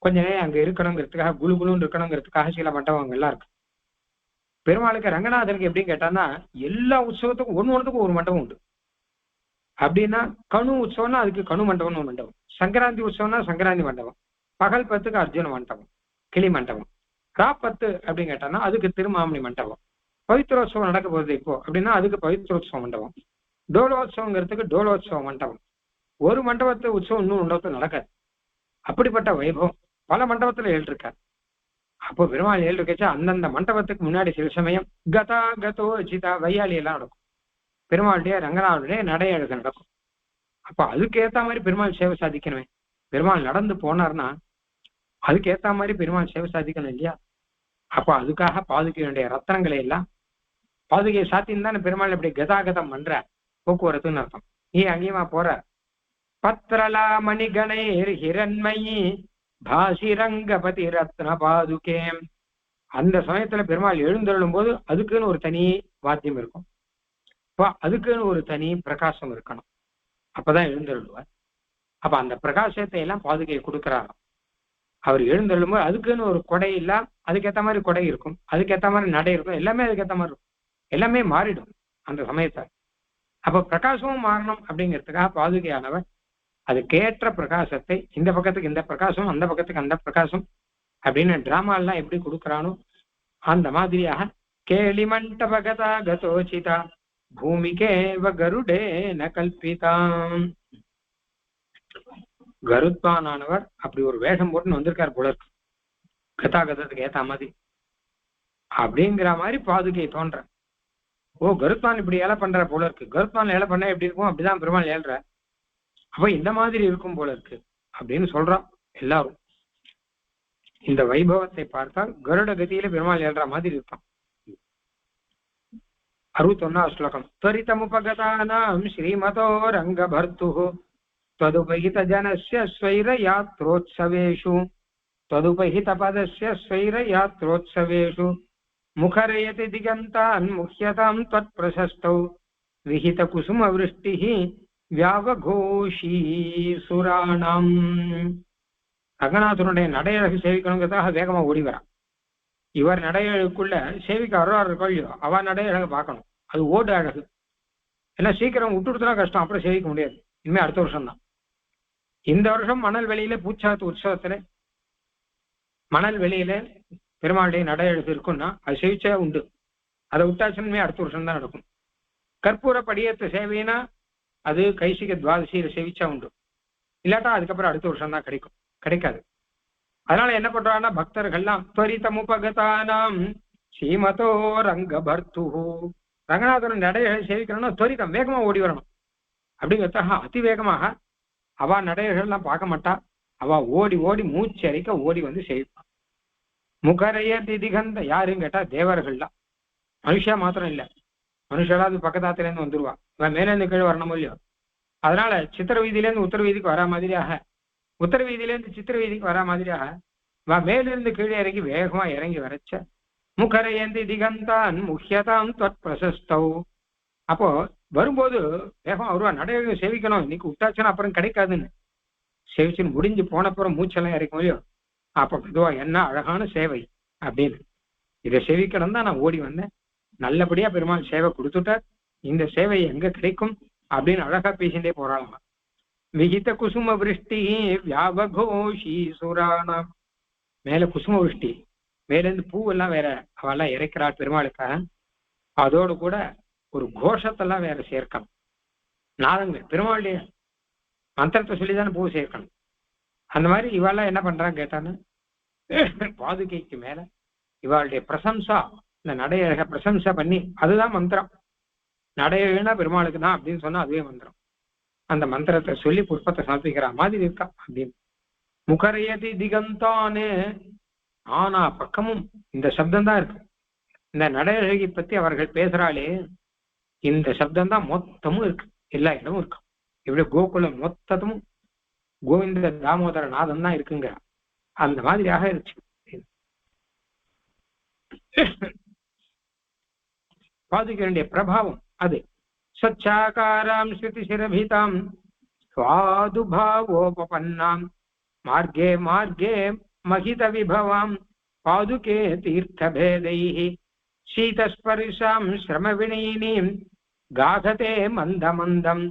கொஞ்ச நேரம் அங்க இருக்கணுங்கிறதுக்காக, குழுகுலுன்னு இருக்கணுங்கிறதுக்காக சில மண்டபங்கள்லாம் இருக்கு. பெருமாளுக்கு ரங்கநாதனுக்கு எப்படின்னு கேட்டான்னா எல்லா உற்சவத்துக்கும் ஒண்ணுத்துக்கும் ஒரு மண்டபம் உண்டு. அப்படின்னா கணு உற்சவம்னா அதுக்கு கணு மண்டபம்னு ஒரு மண்டபம், சங்கராந்தி உற்சவம்னா சங்கராந்தி மண்டபம், பகல் 10க்கு அர்ஜுன மண்டபம் கிளி மண்டபம், ரா 10 அப்படின்னு கேட்டான்னா அதுக்கு திருமாமணி மண்டபம், பவித்ரோத்சவம் நடக்க போகுது இப்போ அப்படின்னா அதுக்கு பவித்ரோத்சவ மண்டபம், டோலோத்சவங்கிறதுக்கு டோலோத்சவ மண்டபம். ஒரு மண்டபத்தை உற்சவம் இன்னும் மண்டபத்தில் நடக்காது. அப்படிப்பட்ட வைபவம் பல மண்டபத்துல எழுதிருக்காரு. அப்போ பெருமாள் எழுதிருக்கச்சா அந்தந்த மண்டபத்துக்கு முன்னாடி சில சமயம் கதா கதோ சிதா வையாளி எல்லாம் நடக்கும். பெருமாளுடைய ரங்கநாதனுடைய நடையழகு நடக்கும். அப்ப அதுக்கு ஏத்த மாதிரி பெருமாள் சேவை சாதிக்கணுமே. பெருமாள் நடந்து போனார்னா அதுக்கு ஏத்த மாதிரி பெருமாள் சேவை சாதிக்கணும் இல்லையா? அப்ப அதுக்காக பாதுகையினுடைய ரத்தனங்களை எல்லாம் பாதுகையை சாத்தின்னு தானே பெருமாள் இப்படி கதாகதம் பண்ற, போக்குவரத்துன்னு அர்த்தம். நீ அங்கேயுமா போற. பத்ரலா மணிகணேர் ஹிரண்மயி பாஷிரங்கபதி ரத்ன பாதுகே. அந்த சமயத்துல பெருமாள் எழுந்தருளும் போது அதுக்குன்னு ஒரு தனி வாத்தியம் இருக்கும், அதுக்குன்னு ஒரு தனி பிரகாசம் இருக்கணும், அப்பதான் எழுந்தருளுவார். அப்ப அந்த பிரகாசத்தை எல்லாம் பாதுகையை கொடுக்கிறாராம். அவர் எழுந்தருளும் போது அதுக்குன்னு ஒரு கொடை இல்ல, அதுக்கேற்ற மாதிரி கொடை இருக்கும், அதுக்கேற்ற மாதிரி நடை இருக்கும், எல்லாமே அதுக்கேற்ற மாதிரி இருக்கும், எல்லாமே மாறிடும் அந்த சமயத்தை. அப்ப பிரகாசமும் மாறணும் அப்படிங்கிறதுக்காக பாதுகையானவர் அதுக்கேற்ற பிரகாசத்தை இந்த பக்கத்துக்கு இந்த பிரகாசம், அந்த பக்கத்துக்கு அந்த பிரகாசம் அப்படின்னு டிராமா எல்லாம் எப்படி கொடுக்குறானோ அந்த மாதிரியாக கேளிமண்டபகதா கதோச்சிதா பூமிகேவ கருடே ந கல்பிதாம். கருத்மானவர் அப்படி ஒரு வேஷம் போட்டுன்னு வந்திருக்காரு போல இருக்கு, கதாகதத்துக்கு ஏத்த மாதிரி அப்படிங்கிற மாதிரி பாதுகை தோன்ற. ஓ, கருத்மான் இப்படி ஏழை பண்ற போல இருக்கு, கருத்மான் ஏழை பண்ண எப்படி இருக்கும் அப்படிதான் பெருமாள் ஏழ்ற, அப்ப இந்த மாதிரி இருக்கும் போல இருக்கு அப்படின்னு சொல்றான் எல்லாரும். இந்த வைபவத்தை பார்த்தால் கருட கதியில பெருமாள் ஏழ்ற மாதிரி இருக்கான். 61வது ஸ்லோகம். त्वरितमुपगतानां श्रीमतो रङ्गभर्तुः त्वदुपहितजनस्य स्वैरयात्रोत्सवेषु त्वदुपहितपदस्य स्वैरयात्रोत्सवेषु मुखरयति दिगन्तान् मुह्यतां त्वत्प्रशस्तौ विहितकुसुमवृष्टिः व्यावघोषी सुराणाम्. ரங்கநாதனுடைய நடையழகு சேவிக்கணுங்கிறதாக வேகமா ஓடி வரா. இவர் நடையழகுக்குள்ள சேவிக்க அருவாரு கொள்ளியோ அவ நடையழக பார்க்கணும், அது ஓடு அழகு. எல்லாம் சீக்கிரம் விட்டுடுத்துனா கஷ்டம், அப்புறம் சேவிக்க முடியாது. இனிமே அடுத்த வருஷம் தான். இந்த வருஷம் மணல் வெளியில பூச்சாத்து உற்சவத்துல மணல் வெளியில பெருமாளுடைய நடையழகு இருக்குன்னா அது சேவிச்சா உண்டு, அதை விட்டாச்சுமே அடுத்த வருஷம் தான் நடக்கும். கற்பூர படியத்த சேவைனா அது கைசிக துவாதசியில சேவிச்சா உண்டு, இல்லாட்டா அதுக்கப்புறம் அடுத்த வருஷம் தான் கிடைக்கும், கிடைக்காது. அதனால என்ன பண்றாங்கன்னா பக்தர்கள்லாம் துவரிதமுபகதானாம் ஸ்ரீமதோ ரங்கபர்த்து, ரங்கநாதன் நடையழகை சேவிக்கணும்னா துவரிதம் வேகமா ஓடி வரணும் அப்படிங்கிறதாக அதி வேகமாக அவ நடையழகெல்லாம் பார்க்க மாட்டா, அவ ஓடி ஓடி மூச்சரிக்க ஓடி வந்து சேவிப்பான். முகரைய திதிகந்த யாருன்னு கேட்டா தேவர்கள்லாம், மனுஷா மாத்திரம் இல்ல, மனுஷாலாவது பக்கத்தாத்துல இருந்து வந்துருவா, இவன் மேல இருந்து கீழே வரணும் இல்லையோ. அதனால சித்திர வீதியில இருந்து உத்தர வீதிக்கு வரா மாதிரியாக, உத்தர வீதியிலேருந்து சித்திர வீதிக்கு வரா மாதிரியாக மேலிருந்து கீழே இறங்கி வேகமா இறங்கி வரைச்ச முகரையந்தி திகந்தான் முக்கியதாம் தொட் பிரசஸ்தௌ. அப்போ வரும்போது வேகம் வருவா, நடையழகு சேவிக்கணும், இன்னைக்கு விட்டாச்சுன்னா அப்புறம் கிடைக்காதுன்னு. சேவிச்சுன்னு முடிஞ்சு போனப்புறம் மூச்செல்லாம் இறக்கும் இல்லையோ, அப்ப இதுவா என்ன அழகான சேவை அப்படின்னு, இதை சேவிக்கணும் தான் நான் ஓடி வந்தேன், நல்லபடியா பெருமாள் சேவை கொடுத்துட்டார், இந்த சேவை எங்க கிடைக்கும் அப்படின்னு அழகா பேசிட்டே போறாளாம். விகித குசும விருஷ்டி வியாபகோஷி சுராணம். மேல குசும விருஷ்டி, மேல இருந்து பூவெல்லாம் வேற அவெல்லாம் இறைக்கிறாள் பெருமாளுக்காக, அதோடு கூட ஒரு கோஷத்தெல்லாம் வேற சேர்க்கணும், நாதங்கள் பெருமாளுடைய மந்திரத்தை சொல்லிதானே பூ சேர்க்கணும். அந்த மாதிரி இவாளெல்லாம் என்ன பண்றான்னு கேட்டான்னு பாதுகைக்கு மேல இவாளுடைய பிரசம்சா, இந்த நடையழக பிரசம்சா பண்ணி, அதுதான் மந்திரம். நடையழகுனா பெருமாளுக்கு தான் அப்படின்னு சொன்னா அதுவே மந்திரம். அந்த மந்திரத்தை சொல்லி புஷ்பத்தை சமர்ப்பிக்கிற மாதிரி இருக்கா அப்படின்னு. முகரையதி திகந்தானே, ஆனா பக்கமும் இந்த சப்தம் தான் இருக்கு. இந்த நடையழகை பத்தி அவர்கள் பேசுறாளே, இந்த சப்தம் தான் மொத்தமும் இருக்கு, எல்லா இடமும் இருக்கு. இப்படி கோகுலம் மொத்தமும் கோவிந்த தாமோதர நாதம் தான் இருக்குங்க, அந்த மாதிரியாக இருச்சு. பாதுகையுடைய பிரபாவம் அது. சச்சாகாராம் ஸ்ருதி சிரபிதாம் சுவாதுபாவோபபன்னாம் மார்கே மார்கே மகித விபவாம் பாதுகே தீர்த்தபேதைஹி சீதஸ்பர்ஷாம் ஸ்ரமவிணீனீம் காகதே மந்தமந்தம்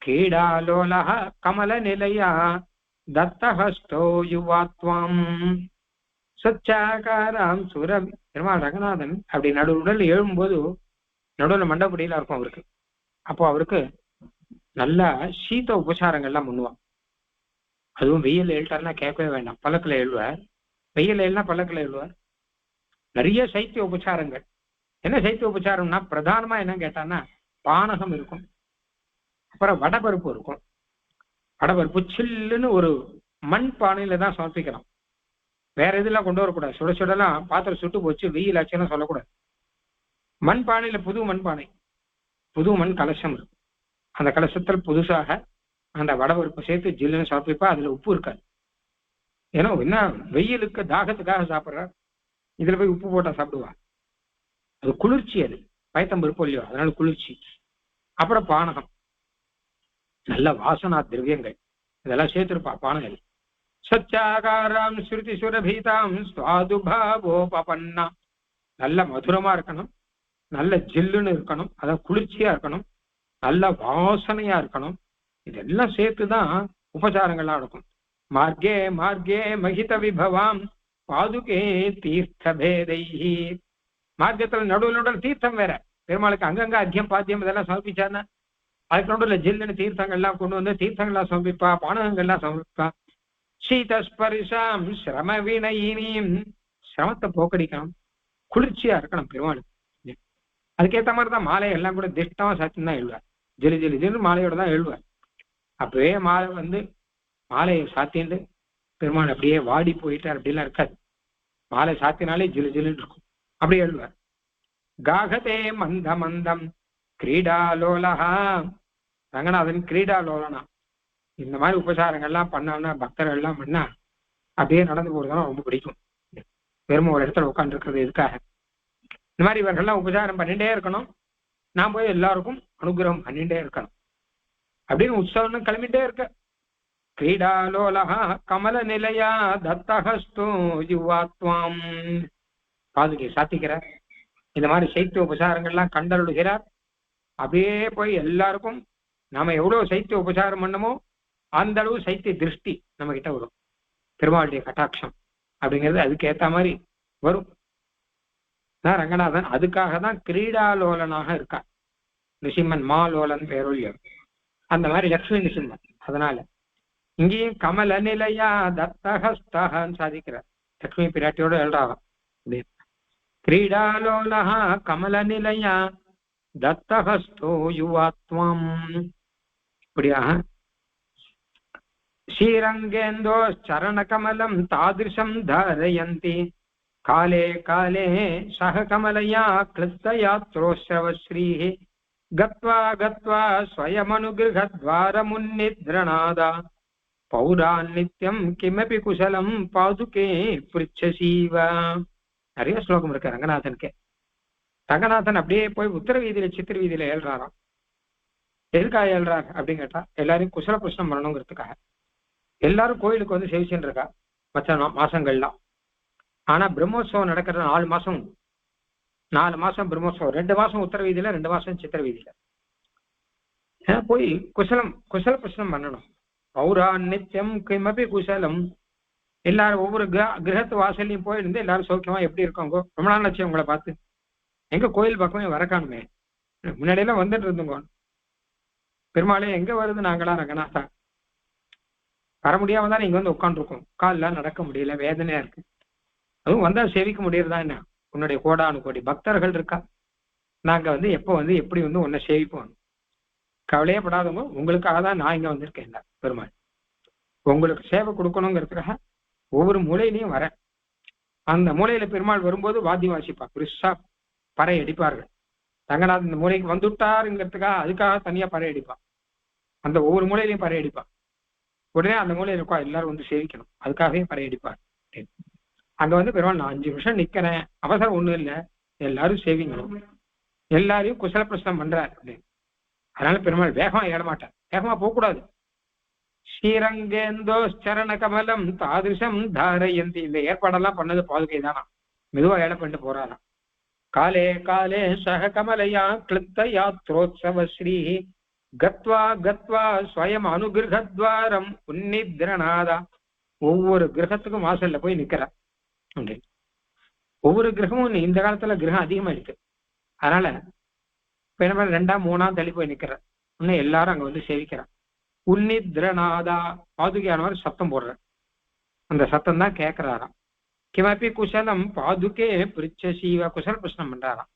क्रीडालोलः कमलनिलया दत्तहस्तो युवात्वம். சச்சாகாராம் சுரபி. பெருமாள் ரங்கநாதன் அப்படி நடுவுடல் எழும்போது நடுவில் மண்டபடியில இருக்கும் அவருக்கு. அப்போ அவருக்கு நல்ல சீத உபசாரங்கள்லாம் பண்ணுவான். அதுவும் வெயில் எழுட்டாருன்னா கேட்கவே வேண்டாம், பல்லக்கில் எழுவார். வெயில் எழுனா பல்லக்கில் எழுவார். நிறைய சைத்திய உபசாரங்கள். என்ன சைத்திய உபசாரம்னா பிரதானமா என்னன்னு கேட்டான்னா பானகம் இருக்கும், அப்புறம் வடபருப்பு இருக்கும். வடபருப்பு சில்லுன்னு ஒரு மண் பானையில தான் சமர்ப்பிக்கலாம், வேற இதெல்லாம் கொண்டு வரக்கூடாது. சுட சுடலாம் பாத்திரம் சுட்டு போச்சு வெயில் ஆச்சுன்னா சொல்லக்கூடாது. மண் பானையில புது மண் பானை, புது மண் கலசம் இருக்கும். அந்த கலசத்தில் புதுசாக அந்த வடபருப்பு சேர்த்து ஜில்லுன்னு சமர்ப்பிப்பா. அதுல உப்பு இருக்காது, ஏன்னா என்ன வெயிலுக்கு தாகத்துக்காக சாப்பிட்றா, இதுல போய் உப்பு போட்டா சாப்பிடுவா. அது குளிர்ச்சி, அது பயத்தம்பருப்பு இல்லையோ, அதனால குளிர்ச்சி. அப்புறம் பானகம், நல்ல வாசனா திரவியங்கள் இதெல்லாம் சேர்த்திருப்பா பானைகள். சச்சாகாராம் ஸ்ருதி சுரபீதாம் சுவாதுபாவோபபன்னா. நல்ல மதுரமா இருக்கணும், நல்ல ஜில்லுன்னு இருக்கணும், அதான் குளிர்ச்சியா இருக்கணும், நல்ல வாசனையா இருக்கணும். இதெல்லாம் சேர்த்துதான் உபசாரங்கள்லாம் நடக்கும். மார்க்கே மார்க்கே மகித விபவாம் பாதுகே தீர்த்த பேதைஹி. மார்க்கத்துல நடுவில் தீர்த்தம் வேற. பெருமாளுக்கு அங்கங்க அத்தியம் பாத்தியம் இதெல்லாம் சமர்ப்பிச்சாருன்னா அதுக்கு நடுவில் ஜில்லுன்னு தீர்த்தங்கள்லாம் கொண்டு வந்து தீர்த்தங்கள்லாம் சமர்ப்பிப்பா, பானகங்கள்லாம் சமர்ப்பிப்பா. சீதஸ்பரிசாம் சிரம வினயினியும், சிரமத்தை போக்கடிக்கணும், குளிர்ச்சியா இருக்கணும் பெருமாளுக்கு. அதுக்கேற்ற மாதிரி தான் மாலை எல்லாம் கூட திஷ்டமா சாத்தியம் தான் எழுவார். ஜெலி ஜெலி ஜெலி மாலையோட தான் எழுவார். அப்பவே மாலை மாலையை சாத்திண்டு பெருமாள் அப்படியே வாடி போயிட்டார் அப்படிலாம் இருக்காது. மாலை சாத்தினாலே ஜிலு ஜிலுன்னு இருக்கும், அப்படியே எழுவார். காகதே மந்த மந்தம் கிரீடாலோலஹா. ரங்கநாதன் கிரீடாலோலனா. இந்த மாதிரி உபசாரங்கள்லாம் பண்ணான்னா பக்தர்கள் எல்லாம் பண்ணா அப்படியே நடந்து போறதுதான் ரொம்ப பிடிக்கும். பெருமை ஒரு இடத்துல உட்காந்து இருக்கிறது எதுக்காக? இந்த மாதிரி இவர்கள்லாம் உபசாரம் பண்ணிட்டே இருக்கணும், நான் போய் எல்லாருக்கும் அனுகிரகம் பண்ணிட்டே இருக்கணும் அப்படின்னு உற்சவம் கிளம்பிட்டே இருக்க. கிரீடாலோலஹா கமல நிலையா தத்தஹஸ்து யுவாத்வாம். பாதுகை சாத்திக்கிறார். இந்த மாதிரி சைத்திய உபசாரங்கள்லாம் கண்டருளுகிறார். அப்படியே போய் எல்லாருக்கும் நாம எவ்வளவு சைத்திய உபசாரம் பண்ணமோ அந்த அளவு சைத்திய திருஷ்டி நம்ம கிட்ட வரும். பெருமாளுடைய கட்டாட்சம் அப்படிங்கிறது அதுக்கு ஏத்த மாதிரி வரும். ரங்கநாதன் அதுக்காக தான் கிரீடாலோலனாக இருக்கார். நிசிம்மன் மாலோலன் பேரொழியம், அந்த மாதிரி லட்சுமி நிசிம்மன். அதனால இங்கேயும் கமல நிலையா தத்தஹஸ்தஹன்னு சாதிக்கிறார். லட்சுமி பிராட்டியோட எழுறாராம். கிரீடாலோலஹா கமல நிலையா தத்தஹஸ்தோ யுவாத்வம். இப்படியாக ஸ்ரீரங்கேந்தோ சரண கமலம் தாதிருஷம் தாரயந்தி காலே காலே சக கமலயா கிருத்தயாத்ரோஸ்ரவஸ்ரீ கத்வா கத்வா ஸ்வயமனுகிருஹத்வாரமுன்னித்ரணாதா பௌராநித்யம் கிமபி குசலம் பாதுகே பிருச்சசீவ. நிறைய ஸ்லோகம் இருக்கு ரங்கநாதனுக்கு. ரங்கநாதன் அப்படியே போய் உத்தர வீதியில சித்திர வீதியில ஏழ்றாராம். எதுக்காக ஏழ்றாரு அப்படின்னு கேட்டா எல்லாரையும் குசல பிரச்சனை பண்ணணுங்கிறதுக்காக. எல்லாரும் கோயிலுக்கு வந்து சேவிச்சுட்டு இருக்கா மற்ற மாசங்கள்லாம். ஆனா பிரம்மோத்சவம் நடக்கிற 4 மாசம் பிரம்மோத்சவம், 2 மாசம் உத்தர வீதியில, 2 மாசம் சித்திர வீதியில போய் குசல பிரச்சனம் பண்ணணும். பௌராநித்யம் கிமபி குசலம். எல்லாரும் ஒவ்வொரு கிரகத்து வாசல்லையும் போயிருந்து எல்லாரும் சௌக்கியமா எப்படி இருக்காங்க, ரொம்ப நாள் ஆச்சு உங்களை பார்த்து, எங்க கோயில் பக்கமே வரக்கானுமே, முன்னாடியெல்லாம் வந்துட்டு இருந்துங்க, பெருமாளே எங்க வருது நாங்களா ரங்கநாதா, வர முடியாம தான் இங்க வந்து உட்காந்துருக்கோம், கால்லாம் நடக்க முடியல, வேதனையா இருக்கு, அதுவும் வந்தா சேவிக்க முடியறதா என்ன, உன்னுடைய கோடானு கோடி பக்தர்கள் இருக்கா, நாங்க வந்து எப்போ வந்து எப்படி வந்து உன்னை சேவிப்போம், கவலையே படாதவங்க, உங்களுக்காக தான் நான் இங்க வந்திருக்கேன் பெருமாள், உங்களுக்கு சேவை கொடுக்கணுங்கிறதுக்காக ஒவ்வொரு மூலையிலையும் வரேன். அந்த மூலையில பெருமாள் வரும்போது வாத்தியம் வாசிப்பா, பெருசா பறை அடிப்பார்கள். ரங்கநாதன் இந்த மூலைக்கு வந்துட்டாருங்கிறதுக்காக அதுக்காக தனியா பறை அடிப்பான், அந்த ஒவ்வொரு மூலையிலையும் பறை அடிப்பான். உடனே அந்த மூலையில இருக்கா எல்லாரும் வந்து சேவிக்கணும், அதுக்காகவே பறை அடிப்பார். அங்க வந்து பெருமாள் நான் 5 நிமிஷம் நிக்கிறேன், அவசரம் ஒண்ணும் இல்லை, எல்லாரும் சேவிக்கணும், எல்லாரையும் குசல பிரசனம் பண்றார் அப்படின்னு. அதனால பெருமாள் வேகமா ஏறமாட்டார், வேகமா போகக்கூடாது. ஸ்ரீரங்கேந்தோ சரண கமலம் தாதிருஷம் தாரயந்தி, இந்த ஏற்பாடெல்லாம் பண்ணது பாதுகை தானா, மெதுவா ஏழை பண்ணிட்டு போறாராம். காலே காலே சக கமலையா கிளித்த யாத்ரோத்சவ ஸ்ரீ கத்வா கத்வா ஸ்வயம் அனுகிரகத்வாரம் உன்னித்ரநாதா, ஒவ்வொரு கிரகத்துக்கும் வாசல்ல போய் நிக்கிறார். ஒவ்வொரு கிரகமும் இந்த காலத்துல கிரகம் அதிகமா இருக்கு, அதனால இப்ப என்ன 2ஆம் 3ஆம் தள்ளி போய் நிக்கிறார். இன்னும் எல்லாரும் அங்க வந்து சேவிக்கிறார். உன்னித்ரநாதா, பாதுகையானவர் சத்தம் போடுற அந்த சத்தம் தான் கேட்கிறாராம். கிமப்பி குசலம் பாதுகே பிரிச்ச சீவ, குசல பிரச்சனம் பண்றாராம்.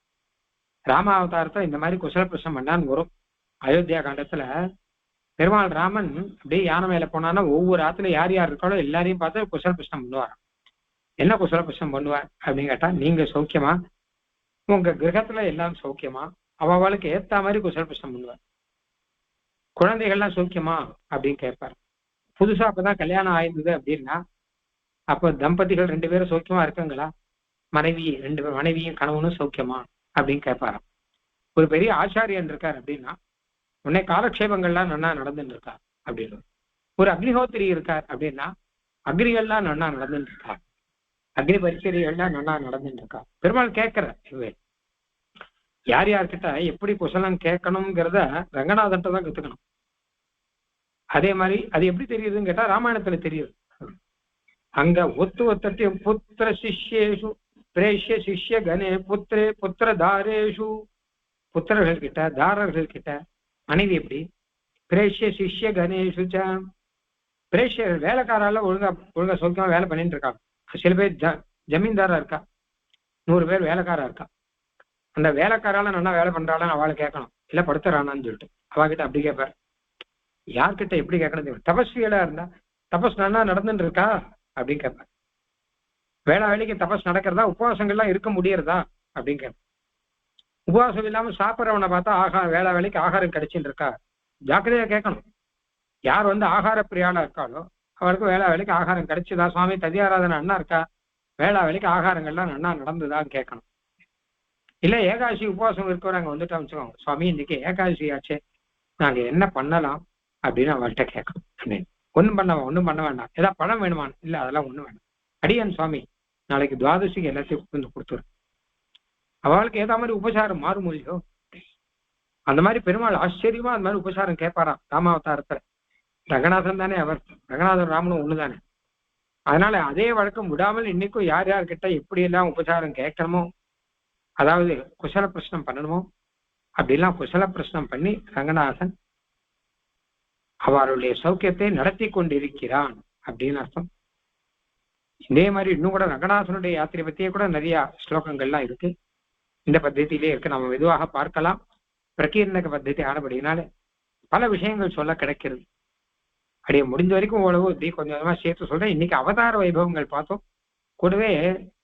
ராமாவதாரத்தை இந்த மாதிரி குசல பிரச்சனம் பண்ணான்னு வரும். அயோத்தியா காண்டத்துல பெருமாள் ராமன் அப்படியே யானை மேல போனான்னா ஒவ்வொரு ஆத்துல யார் யார் இருக்காளோ எல்லாரையும் பார்த்து குசல பிரச்சனம் பண்ணுவாராம். என்ன குசல பிரச்சனம் பண்ணுவார் அப்படின்னு கேட்டா, நீங்க சௌக்கியமா, உங்க கிரகத்துல எல்லாம் சௌக்கியமா, அவளுக்கு ஏத்த மாதிரி குசல பிரச்சனம் பண்ணுவார். குழந்தைகள்லாம் சௌக்கியமா அப்படின்னு கேட்பார். புதுசா அப்பதான் கல்யாணம் ஆயிருந்தது அப்படின்னா அப்ப தம்பதிகள் 2 பேரும் சௌக்கியமா இருக்காங்களா, மனைவியும் கணவனும் சௌக்கியமா அப்படின்னு கேட்பாராம். ஒரு பெரிய ஆச்சாரியன் இருக்கார் அப்படின்னா உடனே காலக்ஷேபங்கள்லாம் நன்னா நடந்துட்டு இருக்கா அப்படின்னு. ஒரு அக்னிஹோத்திரி இருக்கார் அப்படின்னா அக்னிகள்லாம் நன்னா நடந்துட்டு இருக்கா, அக்னி பரிசரியெல்லாம் நன்னா நடந்துட்டு இருக்கா. பெருமாள் கேட்கிற யார் யார்கிட்ட எப்படி குசலம் கேட்கணுங்கிறத ரங்கநாதன்ட்ட தான் கத்துக்கணும். அதே மாதிரி அது எப்படி தெரியுதுன்னு கேட்டா ராமாயணத்துல தெரியுது. அங்க ஒத்தட்டி புத்திர சிஷ்யேஷு பிரேஷ்ய சிஷ்ய கணே புத்திரே புத்திர தாரேஷு, புத்திரர்கள் கிட்ட தாரர்கள் கிட்ட மனைவி எப்படி, பிரேஷ்ய சிஷ்ய கணேஷு பிரேஷ்யர் வேலைக்காரால ஒழுங்கா சொந்தமா வேலை பண்ணிட்டு இருக்காங்க. சில பேர் ஜமீன்தாரா இருக்கா, 100 பேர் வேலைக்காரா இருக்கா. அந்த வேலைக்காரால நல்லா வேலை பண்றாளான்னு அவளை கேட்கணும், இல்ல படுத்துறானான்னு சொல்லிட்டு அவகிட்ட அப்படி கேட்பார். யார்கிட்ட எப்படி கேட்கணும், தபஸ்வியலா இருந்தா தபஸ் நல்லா நடந்துட்டு இருக்கா அப்படின்னு கேட்பார். வேலைக்கு தபஸ் நடக்கிறதா, உபவாசங்கள்லாம் இருக்க முடியறதா அப்படின்னு கேட்பார். உபவாசம் இல்லாம சாப்பிட்றவனை பார்த்தா வேலைக்கு ஆகாரம் கிடைச்சிட்டு இருக்கா, ஜாக்கிரதையா கேட்கணும். யார் ஆகார பிரியாளா இருக்காளோ அவளுக்கு வேலைக்கு ஆகாரம் கிடைச்சதா, சுவாமி ததியாராதனை அண்ணா இருக்கா, வேலைக்கு ஆகாரங்கள்லாம் நன்னா நடந்துதான்னு கேட்கணும். இல்ல ஏகாதசி உபவாசம் இருக்கவங்க அங்க வந்துட்டு அமைச்சுக்கோங்க, சுவாமி இன்னைக்கு ஏகாதசி ஆச்சே, நாங்க என்ன பண்ணலாம் அப்படின்னு அவள்கிட்ட கேட்கணும். அப்படின்னு ஒண்ணும் பண்ண வேண்டாம், ஏதாவது பணம் வேணுமான்னு, இல்ல அதெல்லாம் ஒண்ணும் வேண்டாம், அடியன் சுவாமி நாளைக்கு துவாதசிக்கு எல்லாத்தையும் கொடுத்துரு. அவளுக்கு ஏதா மாதிரி உபசாரம் மாறுமொழியோ அந்த மாதிரி பெருமாள் ஆச்சரியமா அந்த மாதிரி உபசாரம் கேட்பாராம் ராமாவதாரத்துல. ரங்கநாதன் தானே அவர், ரங்கநாதன் ராமனும் ஒண்ணுதானே. அதனால அதே வழக்கம் விடாமல் இன்னைக்கும் யார் யார்கிட்ட எப்படி எல்லாம் உபசாரம் கேட்கணுமோ, அதாவது குசல பிரச்சனம் பண்ணணுமோ அப்படிலாம் குசல பிரச்சனம் பண்ணி ரங்கநாதன் அவருடைய சௌக்கியத்தை நடத்தி கொண்டிருக்கிறான் அப்படின்னு அர்த்தம். இதே மாதிரி இன்னும் கூட ரங்கநாதனுடைய யாத்திரை பத்தியே கூட நிறைய ஸ்லோகங்கள்லாம் இருக்கு, இந்த பத்தியிலே இருக்கு, நம்ம மெதுவாக பார்க்கலாம். பிரகீர்ணக பத்தி ஆனபடினால பல விஷயங்கள் சொல்ல கிடைக்கிறது. அப்படியே முடிஞ்ச வரைக்கும் ஓரளவு இப்படி கொஞ்சம் கொஞ்சமா சேர்த்து சொல்றேன். இன்னைக்கு அவதார வைபவங்கள் பார்த்தோம். கூடவே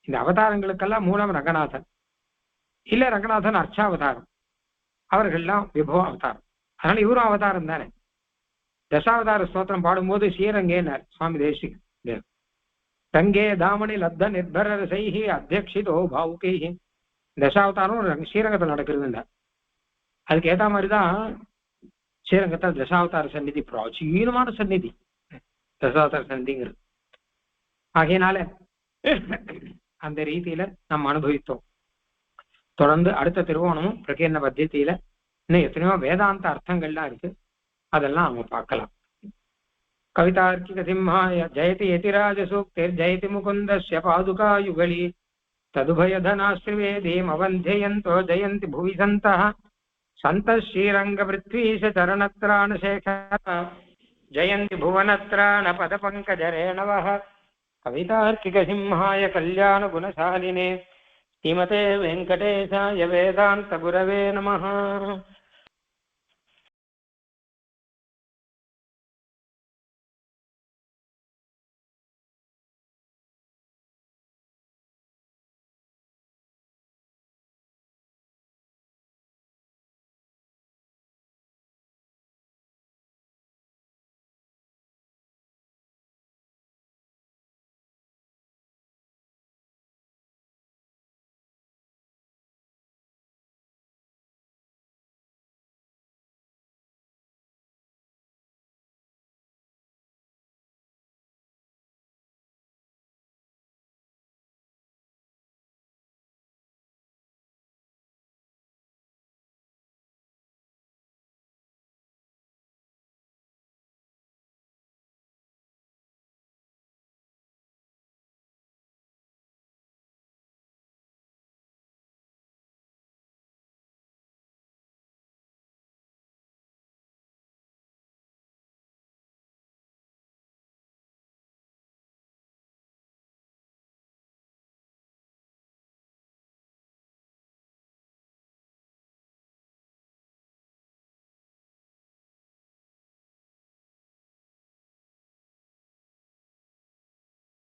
இந்த அவதாரங்களுக்கெல்லாம் மூலம் ரங்கநாதன், இல்ல ரங்கநாதன் அர்ச்சாவதாரம், அவர்கள்லாம் விபவ அவதாரம். அதனால இவரும் அவதாரம் தானே. தசாவதார ஸ்தோத்திரம் பாடும்போது ஸ்ரீரங்கேனார் சுவாமி தேசிக, ரங்கே தாமணி லப்த நிர்பர ரசைஹி அத்தியக்ஷிதோ பாவுகைஹி. தசாவதாரம் ஸ்ரீரங்கத்தில் நடக்கிறது. அதுக்கு ஏற்ற மாதிரிதான் ஸ்ரீரங்கத்தில் தசாவதார சந்நிதி பிராச்சீனமான சந்நிதி, தசாவதார சந்நிதிங்கிறது. ஆகையினால அந்த ரீதியில நம்ம அனுபவித்தோம். தொடர்ந்து அடுத்த திருவோணமும் பிரகீர்ண பத்தியில இன்னும் எத்தனையோ வேதாந்த அர்த்தங்கள்லாம் இருக்கு, அதெல்லாம் அவங்க பார்க்கலாம். கவிதார்க்கிக சிம்ஹாய ஜெயதி யதிராஜ சூக்திர் ஜெயதி முகுந்தஸ்ய பாதுகா யுகலி ததுபயதனாஸ்திரிவேதீம் அவந்தியந்தோ ஜெயந்தி புவி சந்தः சந்தः ஸ்ரீரங்க பிருத்வீஷ சரணத்ராணசேகர ஜெயந்தி புவனத்ராண பத பங்கஜரேணவः. கவிதார்க்கிக சிம்ஹாய கல்யாண குணசாலினே ஸ்ரீமதே வெங்கடேசாய வேதாந்த குரவே நமः.